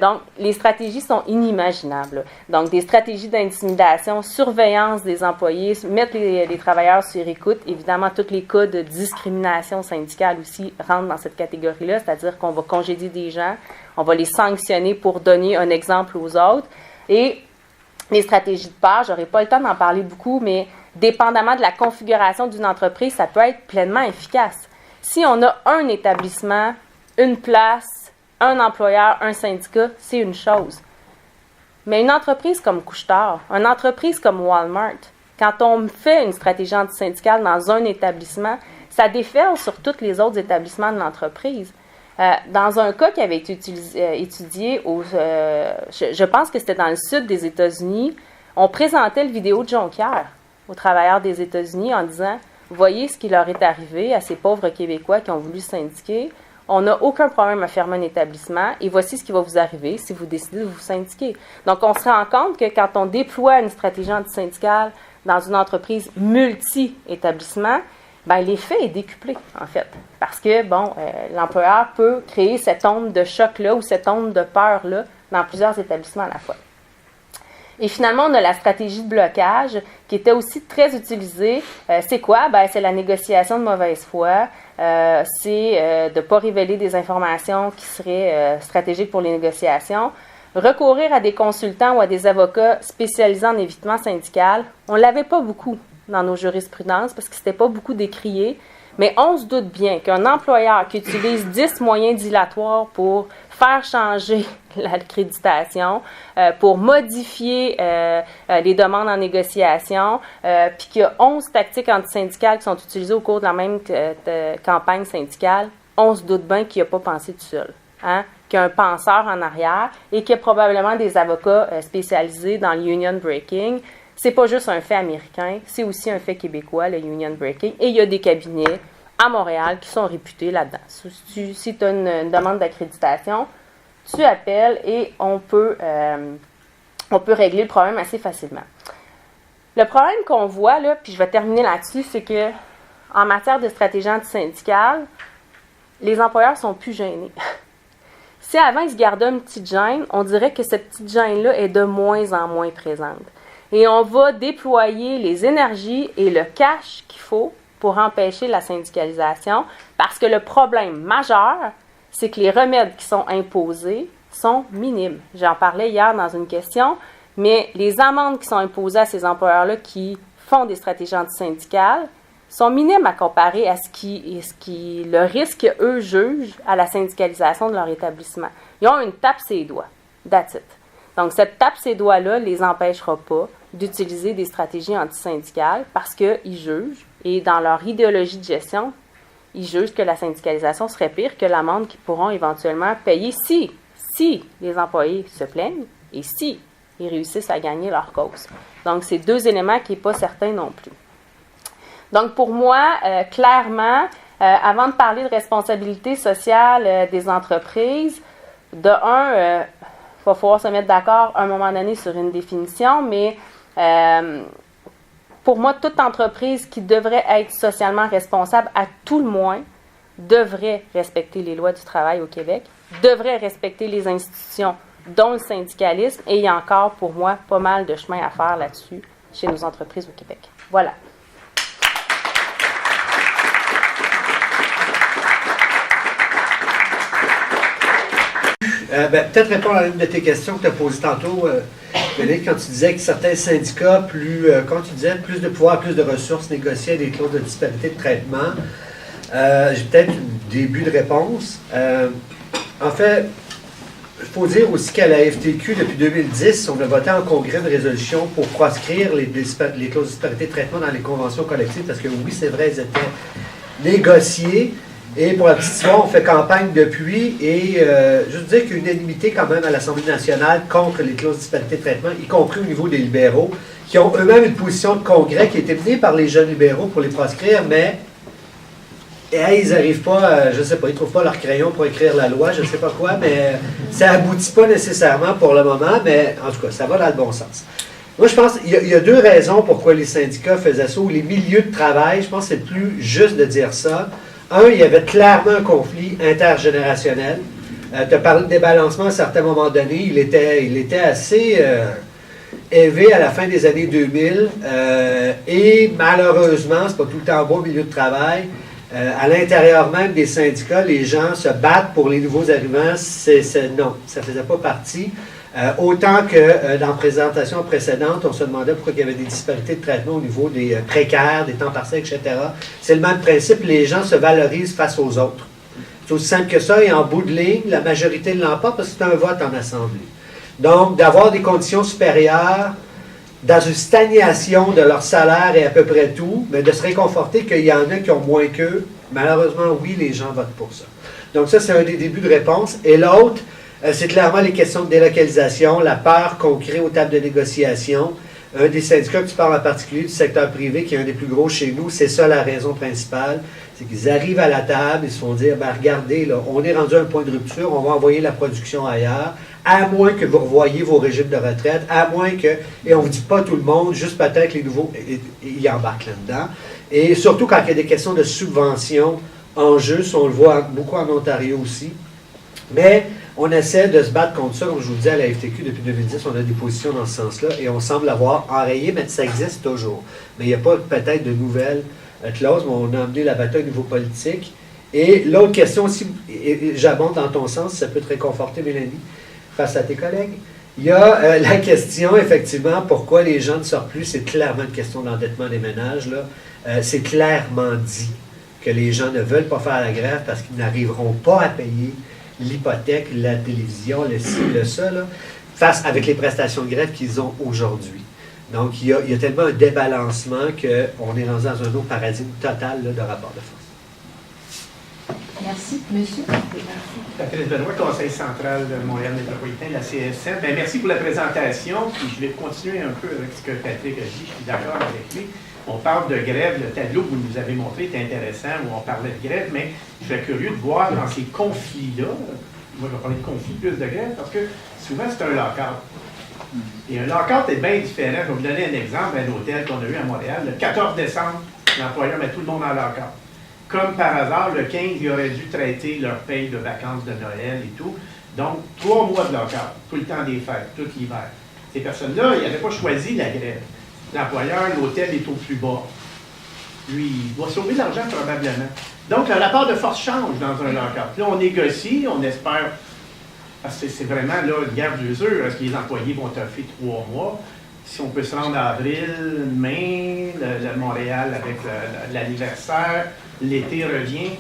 Donc, les stratégies sont inimaginables. Donc, des stratégies d'intimidation, surveillance des employés, mettre les travailleurs sur écoute. Évidemment, tous les cas de discrimination syndicale aussi rentrent dans cette catégorie-là, c'est-à-dire qu'on va congédier des gens, on va les sanctionner pour donner un exemple aux autres. Et les stratégies de peur, j'aurais pas le temps d'en parler beaucoup, mais dépendamment de la configuration d'une entreprise, ça peut être pleinement efficace. Si on a un établissement, une place, un employeur, un syndicat, c'est une chose. Mais une entreprise comme Couche-Tard, une entreprise comme Walmart, quand on fait une stratégie antisyndicale dans un établissement, ça déferle sur tous les autres établissements de l'entreprise. Dans un cas qui avait été étudié, je pense que c'était dans le sud des États-Unis, on présentait le vidéo de Jonquière aux travailleurs des États-Unis en disant « Voyez ce qui leur est arrivé à ces pauvres Québécois qui ont voulu syndiquer. On n'a aucun problème à fermer un établissement et voici ce qui va vous arriver si vous décidez de vous syndiquer. » Donc, on se rend compte que quand on déploie une stratégie antisyndicale dans une entreprise multi-établissement, bien, l'effet est décuplé, en fait. Parce que, l'employeur peut créer cette onde de choc-là ou cette onde de peur-là dans plusieurs établissements à la fois. Et finalement, on a la stratégie de blocage qui était aussi très utilisée. C'est quoi? C'est la négociation de mauvaise foi. C'est de ne pas révéler des informations qui seraient stratégiques pour les négociations. Recourir à des consultants ou à des avocats spécialisés en évitement syndical. On ne l'avait pas beaucoup dans nos jurisprudences parce que c'était pas beaucoup décrié. Mais on se doute bien qu'un employeur qui utilise 10 moyens dilatoires pour faire changer l'accréditation, pour modifier les demandes en négociation, puis qu'il y a 11 tactiques antisyndicales qui sont utilisées au cours de la même campagne syndicale, on se doute bien qu'il n'a pas pensé tout seul. Hein? Qu'il y a un penseur en arrière et qu'il y a probablement des avocats spécialisés dans le union breaking. C'est pas juste un fait américain, c'est aussi un fait québécois, le union breaking. Et il y a des cabinets à Montréal qui sont réputés là-dedans. Si tu as une demande d'accréditation, tu appelles et on peut régler le problème assez facilement. Le problème qu'on voit, là, puis je vais terminer là-dessus, c'est que en matière de stratégie antisyndicale, les employeurs sont plus gênés. Si avant ils se gardaient une petite gêne, on dirait que cette petite gêne-là est de moins en moins présente. Et on va déployer les énergies et le cash qu'il faut pour empêcher la syndicalisation, parce que le problème majeur, c'est que les remèdes qui sont imposés sont minimes. J'en parlais hier dans une question, mais les amendes qui sont imposées à ces employeurs-là qui font des stratégies antisyndicales sont minimes à comparer à le risque qu'eux jugent à la syndicalisation de leur établissement. Ils ont une tape sur les doigts. That's it. Donc, cette tape ses doigts-là ne les empêchera pas d'utiliser des stratégies antisyndicales parce qu'ils jugent, et dans leur idéologie de gestion, ils jugent que la syndicalisation serait pire que l'amende qu'ils pourront éventuellement payer si les employés se plaignent et si ils réussissent à gagner leur cause. Donc, c'est deux éléments qui n'est pas certain non plus. Donc, pour moi, clairement, avant de parler de responsabilité sociale des entreprises, de un, il va falloir se mettre d'accord à un moment donné sur une définition, mais pour moi, toute entreprise qui devrait être socialement responsable, à tout le moins, devrait respecter les lois du travail au Québec, devrait respecter les institutions, dont le syndicalisme, et il y a encore, pour moi, pas mal de chemin à faire là-dessus chez nos entreprises au Québec. Voilà. Peut-être répondre à une de tes questions que tu as posées tantôt, Félix, quand tu disais que certains syndicats, quand tu disais plus de pouvoir, plus de ressources, négociaient des clauses de disparité de traitement. J'ai peut-être un début de réponse. En fait, il faut dire aussi qu'à la FTQ, depuis 2010, on a voté en congrès une résolution pour proscrire les clauses de disparité de traitement dans les conventions collectives, parce que oui, c'est vrai, elles étaient négociées. Et pour la petite histoire, on fait campagne depuis, et juste dire qu'il y a une unanimité quand même à l'Assemblée nationale contre les clauses de disparité de traitement, y compris au niveau des libéraux, qui ont eux-mêmes une position de congrès qui a été menée par les jeunes libéraux pour les proscrire, mais ils n'arrivent pas, je ne sais pas, ils ne trouvent pas leur crayon pour écrire la loi, je ne sais pas quoi, mais ça n'aboutit pas nécessairement pour le moment, mais en tout cas, ça va dans le bon sens. Moi, je pense qu'il y a deux raisons pourquoi les syndicats faisaient ça, ou les milieux de travail, je pense que c'est plus juste de dire ça. Un, il y avait clairement un conflit intergénérationnel. Tu as parlé de débalancement à un certain moment donné. Il était assez élevé à la fin des années 2000. Et malheureusement, c'est pas tout le temps bon au milieu de travail. À l'intérieur même des syndicats, les gens se battent pour les nouveaux arrivants. Non, ça ne faisait pas partie. Autant que dans la présentation précédente, on se demandait pourquoi il y avait des disparités de traitement au niveau des précaires, des temps partiels, etc. C'est le même principe, les gens se valorisent face aux autres. C'est aussi simple que ça, et en bout de ligne, la majorité l'emporte parce que c'est un vote en Assemblée. Donc, d'avoir des conditions supérieures dans une stagnation de leur salaire et à peu près tout, mais de se réconforter qu'il y en a qui ont moins qu'eux, malheureusement, oui, les gens votent pour ça. Donc ça, c'est un des débuts de réponse. Et l'autre, c'est clairement les questions de délocalisation, la peur qu'on crée aux tables de négociation. Un des syndicats que tu parles en particulier du secteur privé, qui est un des plus gros chez nous, c'est ça la raison principale. C'est qu'ils arrivent à la table, ils se font dire, regardez, là, on est rendu à un point de rupture, on va envoyer la production ailleurs, à moins que vous revoyiez vos régimes de retraite, à moins que, et on ne vous dit pas tout le monde, juste peut-être les nouveaux, ils embarquent là-dedans. Et surtout quand il y a des questions de subvention en jeu, on le voit beaucoup en Ontario aussi. Mais on essaie de se battre contre ça, comme je vous le dis à la FTQ depuis 2010, on a des positions dans ce sens-là, et on semble avoir enrayé, mais ça existe toujours. Mais il n'y a pas peut-être de nouvelles clauses, mais on a amené la bataille au niveau politique. Et l'autre question aussi, et j'abonde dans ton sens, ça peut te réconforter, Mélanie, face à tes collègues. Il y a la question, effectivement, pourquoi les gens ne sortent plus, c'est clairement une question d'endettement des ménages, là. C'est clairement dit que les gens ne veulent pas faire la grève parce qu'ils n'arriveront pas à payer l'hypothèque, la télévision, le ci, le ça, là, face avec les prestations de grève qu'ils ont aujourd'hui. Donc, il y a tellement un débalancement qu'on est rendu dans un autre paradigme total là, de rapport de force. Merci. Monsieur? Merci. Philippe Benoît, Conseil central de Montréal métropolitain, la CSN. Bien, merci pour la présentation. Puis je vais continuer un peu avec ce que Patrick a dit. Je suis d'accord avec lui. On parle de grève. Le tableau que vous nous avez montré est intéressant, où on parlait de grève, mais je serais curieux de voir dans ces conflits-là, moi je vais parler de conflits plus de grève, parce que souvent c'est un lock-out. Et un lock-out est bien différent. Je vais vous donner un exemple d'un hôtel qu'on a eu à Montréal. Le 14 décembre, l'employeur met tout le monde en lock-out. Comme par hasard, le 15, ils auraient dû traiter leur paye de vacances de Noël et tout. Donc, 3 mois de lock-out, tout le temps des fêtes, tout l'hiver. Ces personnes-là, ils n'avaient pas choisi la grève. L'employeur, l'hôtel est au plus bas. Lui, il doit sauver de l'argent probablement. Donc, le rapport de force change dans un lock-out. Là, on négocie, on espère, parce que c'est vraiment là, une guerre d'usure. Est-ce que les employés vont toffer 3 mois? Si on peut se rendre en avril, mai, le Montréal avec l'été revient.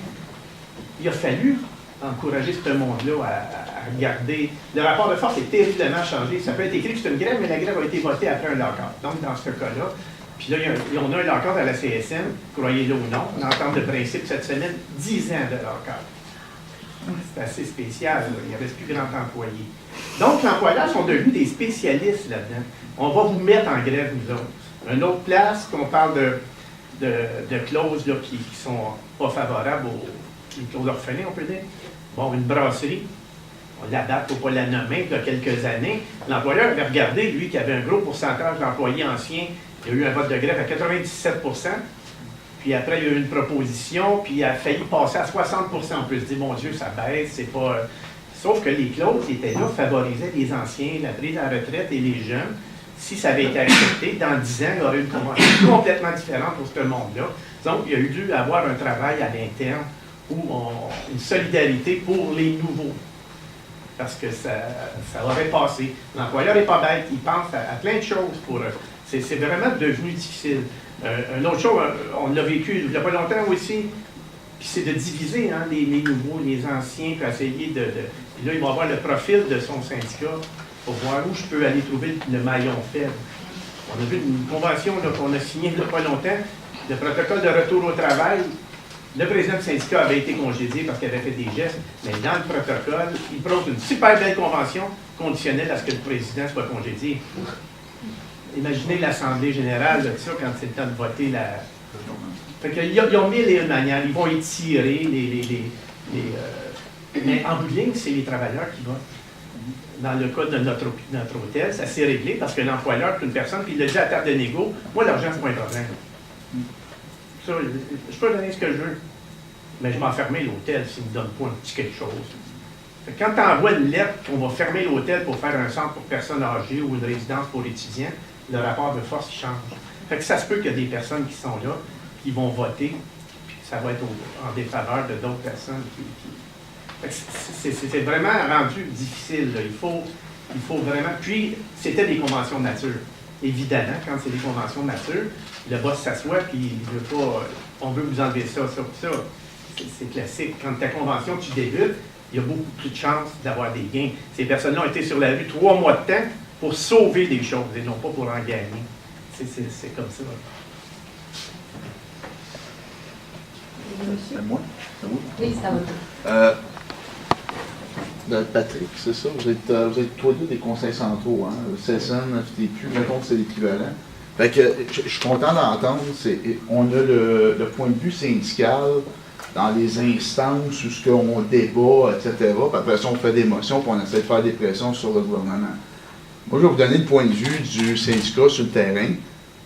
Il a fallu encourager ce monde-là à regarder. Le rapport de force est terriblement changé. Ça peut être écrit que c'est une grève, mais la grève a été votée après un lockout. Donc, dans ce cas-là, puis là, on a un lockout à la CSN, croyez-le ou non, on entend de principe cette semaine, 10 ans de lockout. C'est assez spécial, là. Il ne reste plus grand employé. Donc, l'employeur sont devenus des spécialistes là-dedans. On va vous mettre en grève, nous autres. Une autre place, qu'on parle de clauses là, qui ne sont pas favorables aux clauses orphelines, on peut dire. Bon, une brasserie, on l'adapte, il ne faut pas la nommer, il y a quelques années. L'employeur avait regardé, lui, qui avait un gros pourcentage d'employés anciens, il y a eu un vote de grève à 97 %. Puis après, il y a eu une proposition, puis il a failli passer à 60 %. On peut se dire, mon Dieu, ça baisse, c'est pas... Sauf que les clauses qui étaient là favorisaient les anciens, la prise en retraite et les jeunes. Si ça avait été accepté, dans 10 ans, il y aurait eu une convention complètement différente pour ce monde-là. Donc, il y a eu dû avoir un travail à l'interne ou une solidarité pour les nouveaux. Parce que ça aurait passé. L'employeur n'est pas bête, il pense à plein de choses pour eux. C'est vraiment devenu difficile. Une autre chose, on l'a vécu il n'y a pas longtemps aussi, puis c'est de diviser hein, les nouveaux, les anciens, puis essayer de... Puis là, il va avoir le profil de son syndicat pour voir où je peux aller trouver le maillon faible. On a vu une convention qu'on a signée il n'y a pas longtemps, le protocole de retour au travail. Le président du syndicat avait été congédié parce qu'il avait fait des gestes, mais dans le protocole, il prône une super belle convention conditionnelle à ce que le président soit congédié. Imaginez l'Assemblée générale de ça quand c'est le temps de voter la... Fait qu'ils ont mille et une manières, ils vont étirer mais en bout de ligne, c'est les travailleurs qui votent. Dans le cas de notre hôtel, ça s'est réglé parce que l'employeur est une personne, puis il l'a dit à la table de négo, moi l'argent, c'est pas un problème. Ça, je peux donner ce que je veux, mais je vais fermer l'hôtel s'il ne me donne pas un petit quelque chose. Fait que quand tu envoies une lettre qu'on va fermer l'hôtel pour faire un centre pour personnes âgées ou une résidence pour étudiants, le rapport de force change. Fait que ça se peut qu'il y a des personnes qui sont là, qui vont voter, puis ça va être en défaveur de d'autres personnes c'est vraiment rendu difficile. Là. Il faut vraiment... Puis, c'était des conventions de nature. Évidemment, quand c'est des conventions de nature, le boss s'assoit, puis il veut pas... On veut vous enlever ça. C'est classique. Quand ta convention, tu débutes, il y a beaucoup plus de chances d'avoir des gains. Ces personnes-là ont été sur la rue 3 mois de temps pour sauver des choses, et non pas pour en gagner. C'est comme ça. C'est moi? C'est vous? Oui, ça va. Patrick, c'est ça? Vous êtes tous deux des conseils centraux, hein? CSN, FTQ, mettons que c'est l'équivalent. Fait que je suis content d'entendre, on a le point de vue syndical dans les instances où ce qu'on débat, etc. Puis après ça, on fait des motions, puis on essaie de faire des pressions sur le gouvernement. Moi, je vais vous donner le point de vue du syndicat sur le terrain.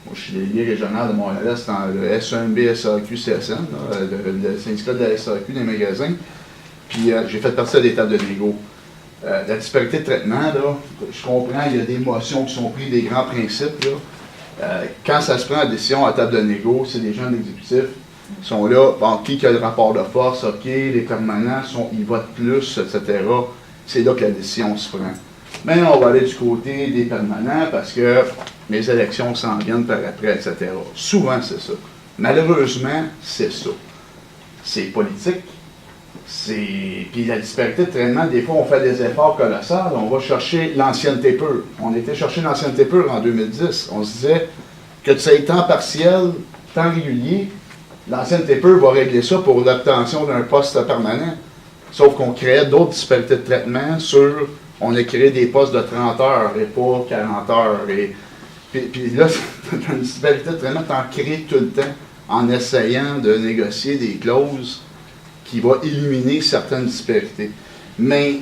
Moi, je suis délégué régional de Montréal-Est dans le S1B SAQ CSN, le syndicat de la SAQ des magasins. Puis j'ai fait partie des tables de négo. La disparité de traitement, là, je comprends, il y a des motions qui sont prises, des grands principes. Là. Quand ça se prend la décision à table de négo, c'est des gens de l'exécutif qui sont là, bon, qui a le rapport de force, OK, les permanents, ils votent plus, etc. C'est là que la décision se prend. Mais on va aller du côté des permanents parce que les élections s'en viennent par après, etc. Souvent, c'est ça. Malheureusement, c'est ça. C'est politique. Puis la disparité de traitement, des fois, on fait des efforts colossaux. On va chercher l'ancienneté pure. On était chercher l'ancienneté pure en 2010. On se disait que ça ait temps partiel, temps régulier, l'ancienneté pure va régler ça pour l'obtention d'un poste permanent. Sauf qu'on créait d'autres disparités de traitement on a créé des postes de 30 heures et pas 40 heures. Puis là, dans une disparité de traitement, tu en crées tout le temps en essayant de négocier des clauses qui vont éliminer certaines disparités. Mais,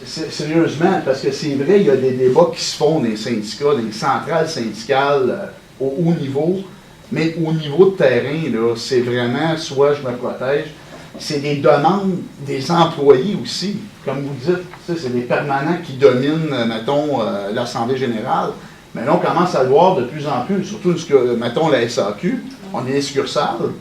sérieusement, parce que c'est vrai, il y a des débats qui se font dans les syndicats, dans les centrales syndicales au haut niveau, mais au niveau de terrain, là, c'est vraiment, soit je me protège, c'est des demandes des employés aussi. Comme vous dites, c'est des permanents qui dominent, mettons, l'Assemblée générale. Mais là, on commence à le voir de plus en plus, surtout, mettons, la SAQ, on est des succursales,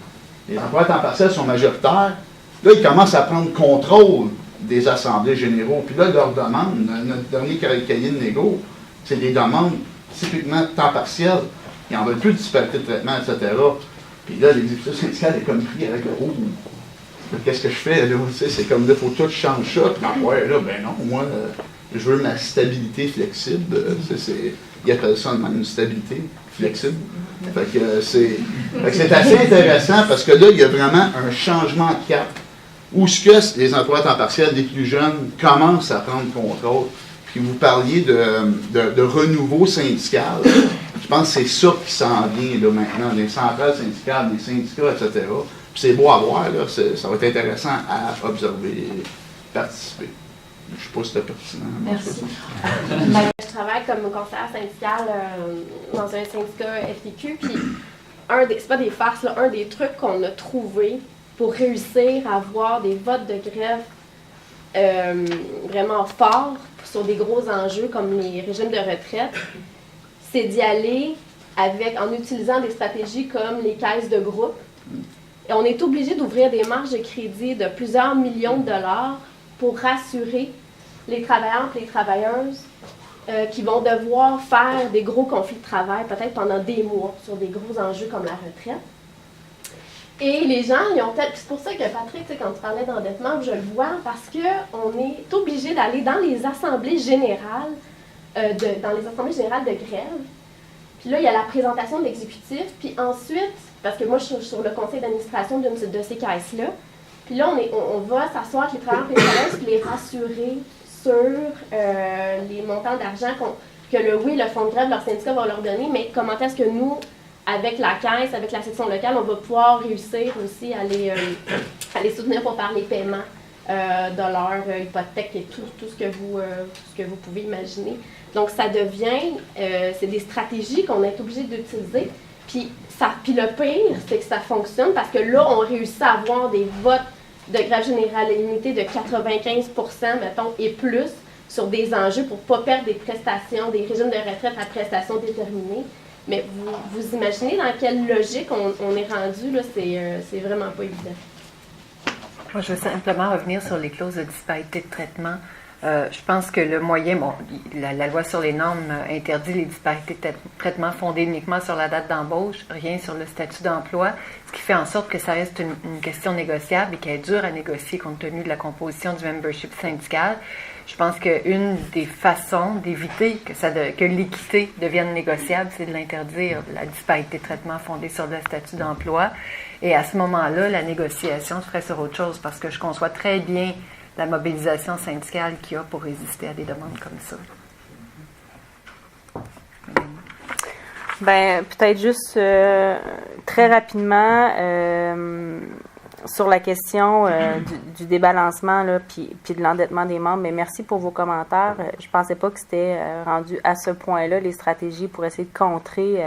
les employés à temps partiel sont majoritaires. Là, ils commencent à prendre contrôle des assemblées généraux. Puis là, leurs demandes, notre dernier cahier de négo, c'est des demandes typiquement temps partiel. Ils n'en veulent plus de disparité de traitement, etc. Puis là, l'exécutif syndical est comme pris avec le rouge. Qu'est-ce que je fais, là? C'est comme là, il faut tout changer ça. Puis, ouais, là, ben non, moi, je veux ma stabilité flexible. Ils appellent ça une stabilité flexible. Fait que c'est assez intéressant parce que là, il y a vraiment un changement de cap où ce que les emplois à temps partiel des plus jeunes commencent à prendre contrôle. Puis vous parliez de renouveau syndical. Je pense que c'est ça qui s'en vient là, maintenant, des centrales syndicales, des syndicats, etc. Puis c'est beau à voir, là, ça va être intéressant à observer et participer. Je ne sais pas si c'était pertinent. Merci. Je travaille comme conseillère syndicale dans un syndicat FTQ, puis c'est pas des farces, là, un des trucs qu'on a trouvé pour réussir à avoir des votes de grève vraiment forts sur des gros enjeux comme les régimes de retraite, c'est d'y aller en utilisant des stratégies comme les caisses de groupe. Et on est obligé d'ouvrir des marges de crédit de plusieurs millions de dollars pour rassurer les travailleurs et les travailleuses qui vont devoir faire des gros conflits de travail, peut-être pendant des mois, sur des gros enjeux comme la retraite. Et les gens, c'est pour ça que Patrick, quand tu parlais d'endettement, je le vois, parce qu'on est obligé d'aller dans les assemblées générales, de grève. Puis là, il y a la présentation de l'exécutif, puis ensuite, parce que moi, je suis sur le conseil d'administration de ces caisses-là, puis là, on va s'asseoir avec les travailleurs et les travailleuses puis les rassurer sur les montants d'argent que le fonds de grève, leur syndicat va leur donner, mais comment est-ce que nous, avec la caisse, avec la section locale, on va pouvoir réussir aussi à les soutenir pour faire les paiements de leur hypothèque et tout ce que vous pouvez imaginer. Donc, ça devient, c'est des stratégies qu'on est obligé d'utiliser. Puis le pire, c'est que ça fonctionne parce que là, on réussit à avoir des votes de grève générale limitée de 95%, mettons, et plus, sur des enjeux pour ne pas perdre des prestations, des régimes de retraite à prestations déterminées. Mais vous imaginez dans quelle logique on est rendu, là, c'est vraiment pas évident. Moi, je veux simplement revenir sur les clauses de disparité de traitement. Je pense que le moyen, la loi sur les normes interdit les disparités de traitement fondées uniquement sur la date d'embauche, rien sur le statut d'emploi, ce qui fait en sorte que ça reste une question négociable et qu'elle est dure à négocier compte tenu de la composition du membership syndical. Je pense qu'une des façons d'éviter que l'équité devienne négociable, c'est de l'interdire, la disparité de traitement fondée sur le statut d'emploi. Et à ce moment-là, la négociation se ferait sur autre chose parce que je conçois très bien la mobilisation syndicale qu'il y a pour résister à des demandes comme ça. Ben, peut-être juste très rapidement sur la question du débalancement là, puis de l'endettement des membres. Mais merci pour vos commentaires. Je pensais pas que c'était rendu à ce point-là les stratégies pour essayer de contrer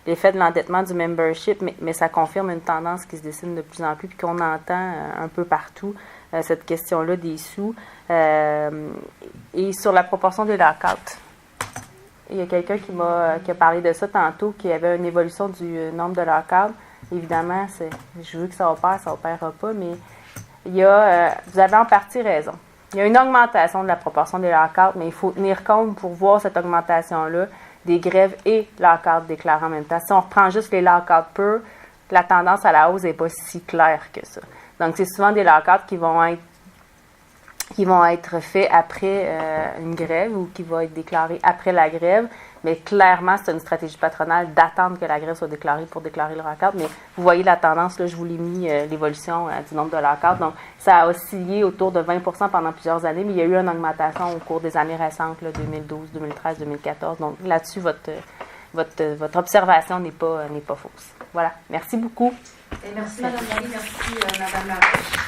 l'effet de l'endettement du membership, mais ça confirme une tendance qui se dessine de plus en plus puis qu'on entend un peu partout. Cette question-là des sous. Et sur la proportion des lockouts. Il y a quelqu'un qui a parlé de ça tantôt, qu'il y avait une évolution du nombre de lockouts. Évidemment, je veux que ça opérera pas, mais vous avez en partie raison. Il y a une augmentation de la proportion des lockouts, mais il faut tenir compte pour voir cette augmentation-là des grèves et lockouts déclarés en même temps. Si on reprend juste les lockouts purs, la tendance à la hausse n'est pas si claire que ça. Donc, c'est souvent des lockouts qui vont être faits après une grève ou qui vont être déclarés après la grève. Mais clairement, c'est une stratégie patronale d'attendre que la grève soit déclarée pour déclarer le lockout. Mais vous voyez la tendance, là, je vous l'ai mis, l'évolution du nombre de lockouts. Donc, ça a oscillé autour de 20% pendant plusieurs années, mais il y a eu une augmentation au cours des années récentes, là, 2012, 2013, 2014. Donc, là-dessus, votre observation n'est pas fausse. Voilà. Merci beaucoup. Et merci, Mme Marie. Merci, Mme Laroche.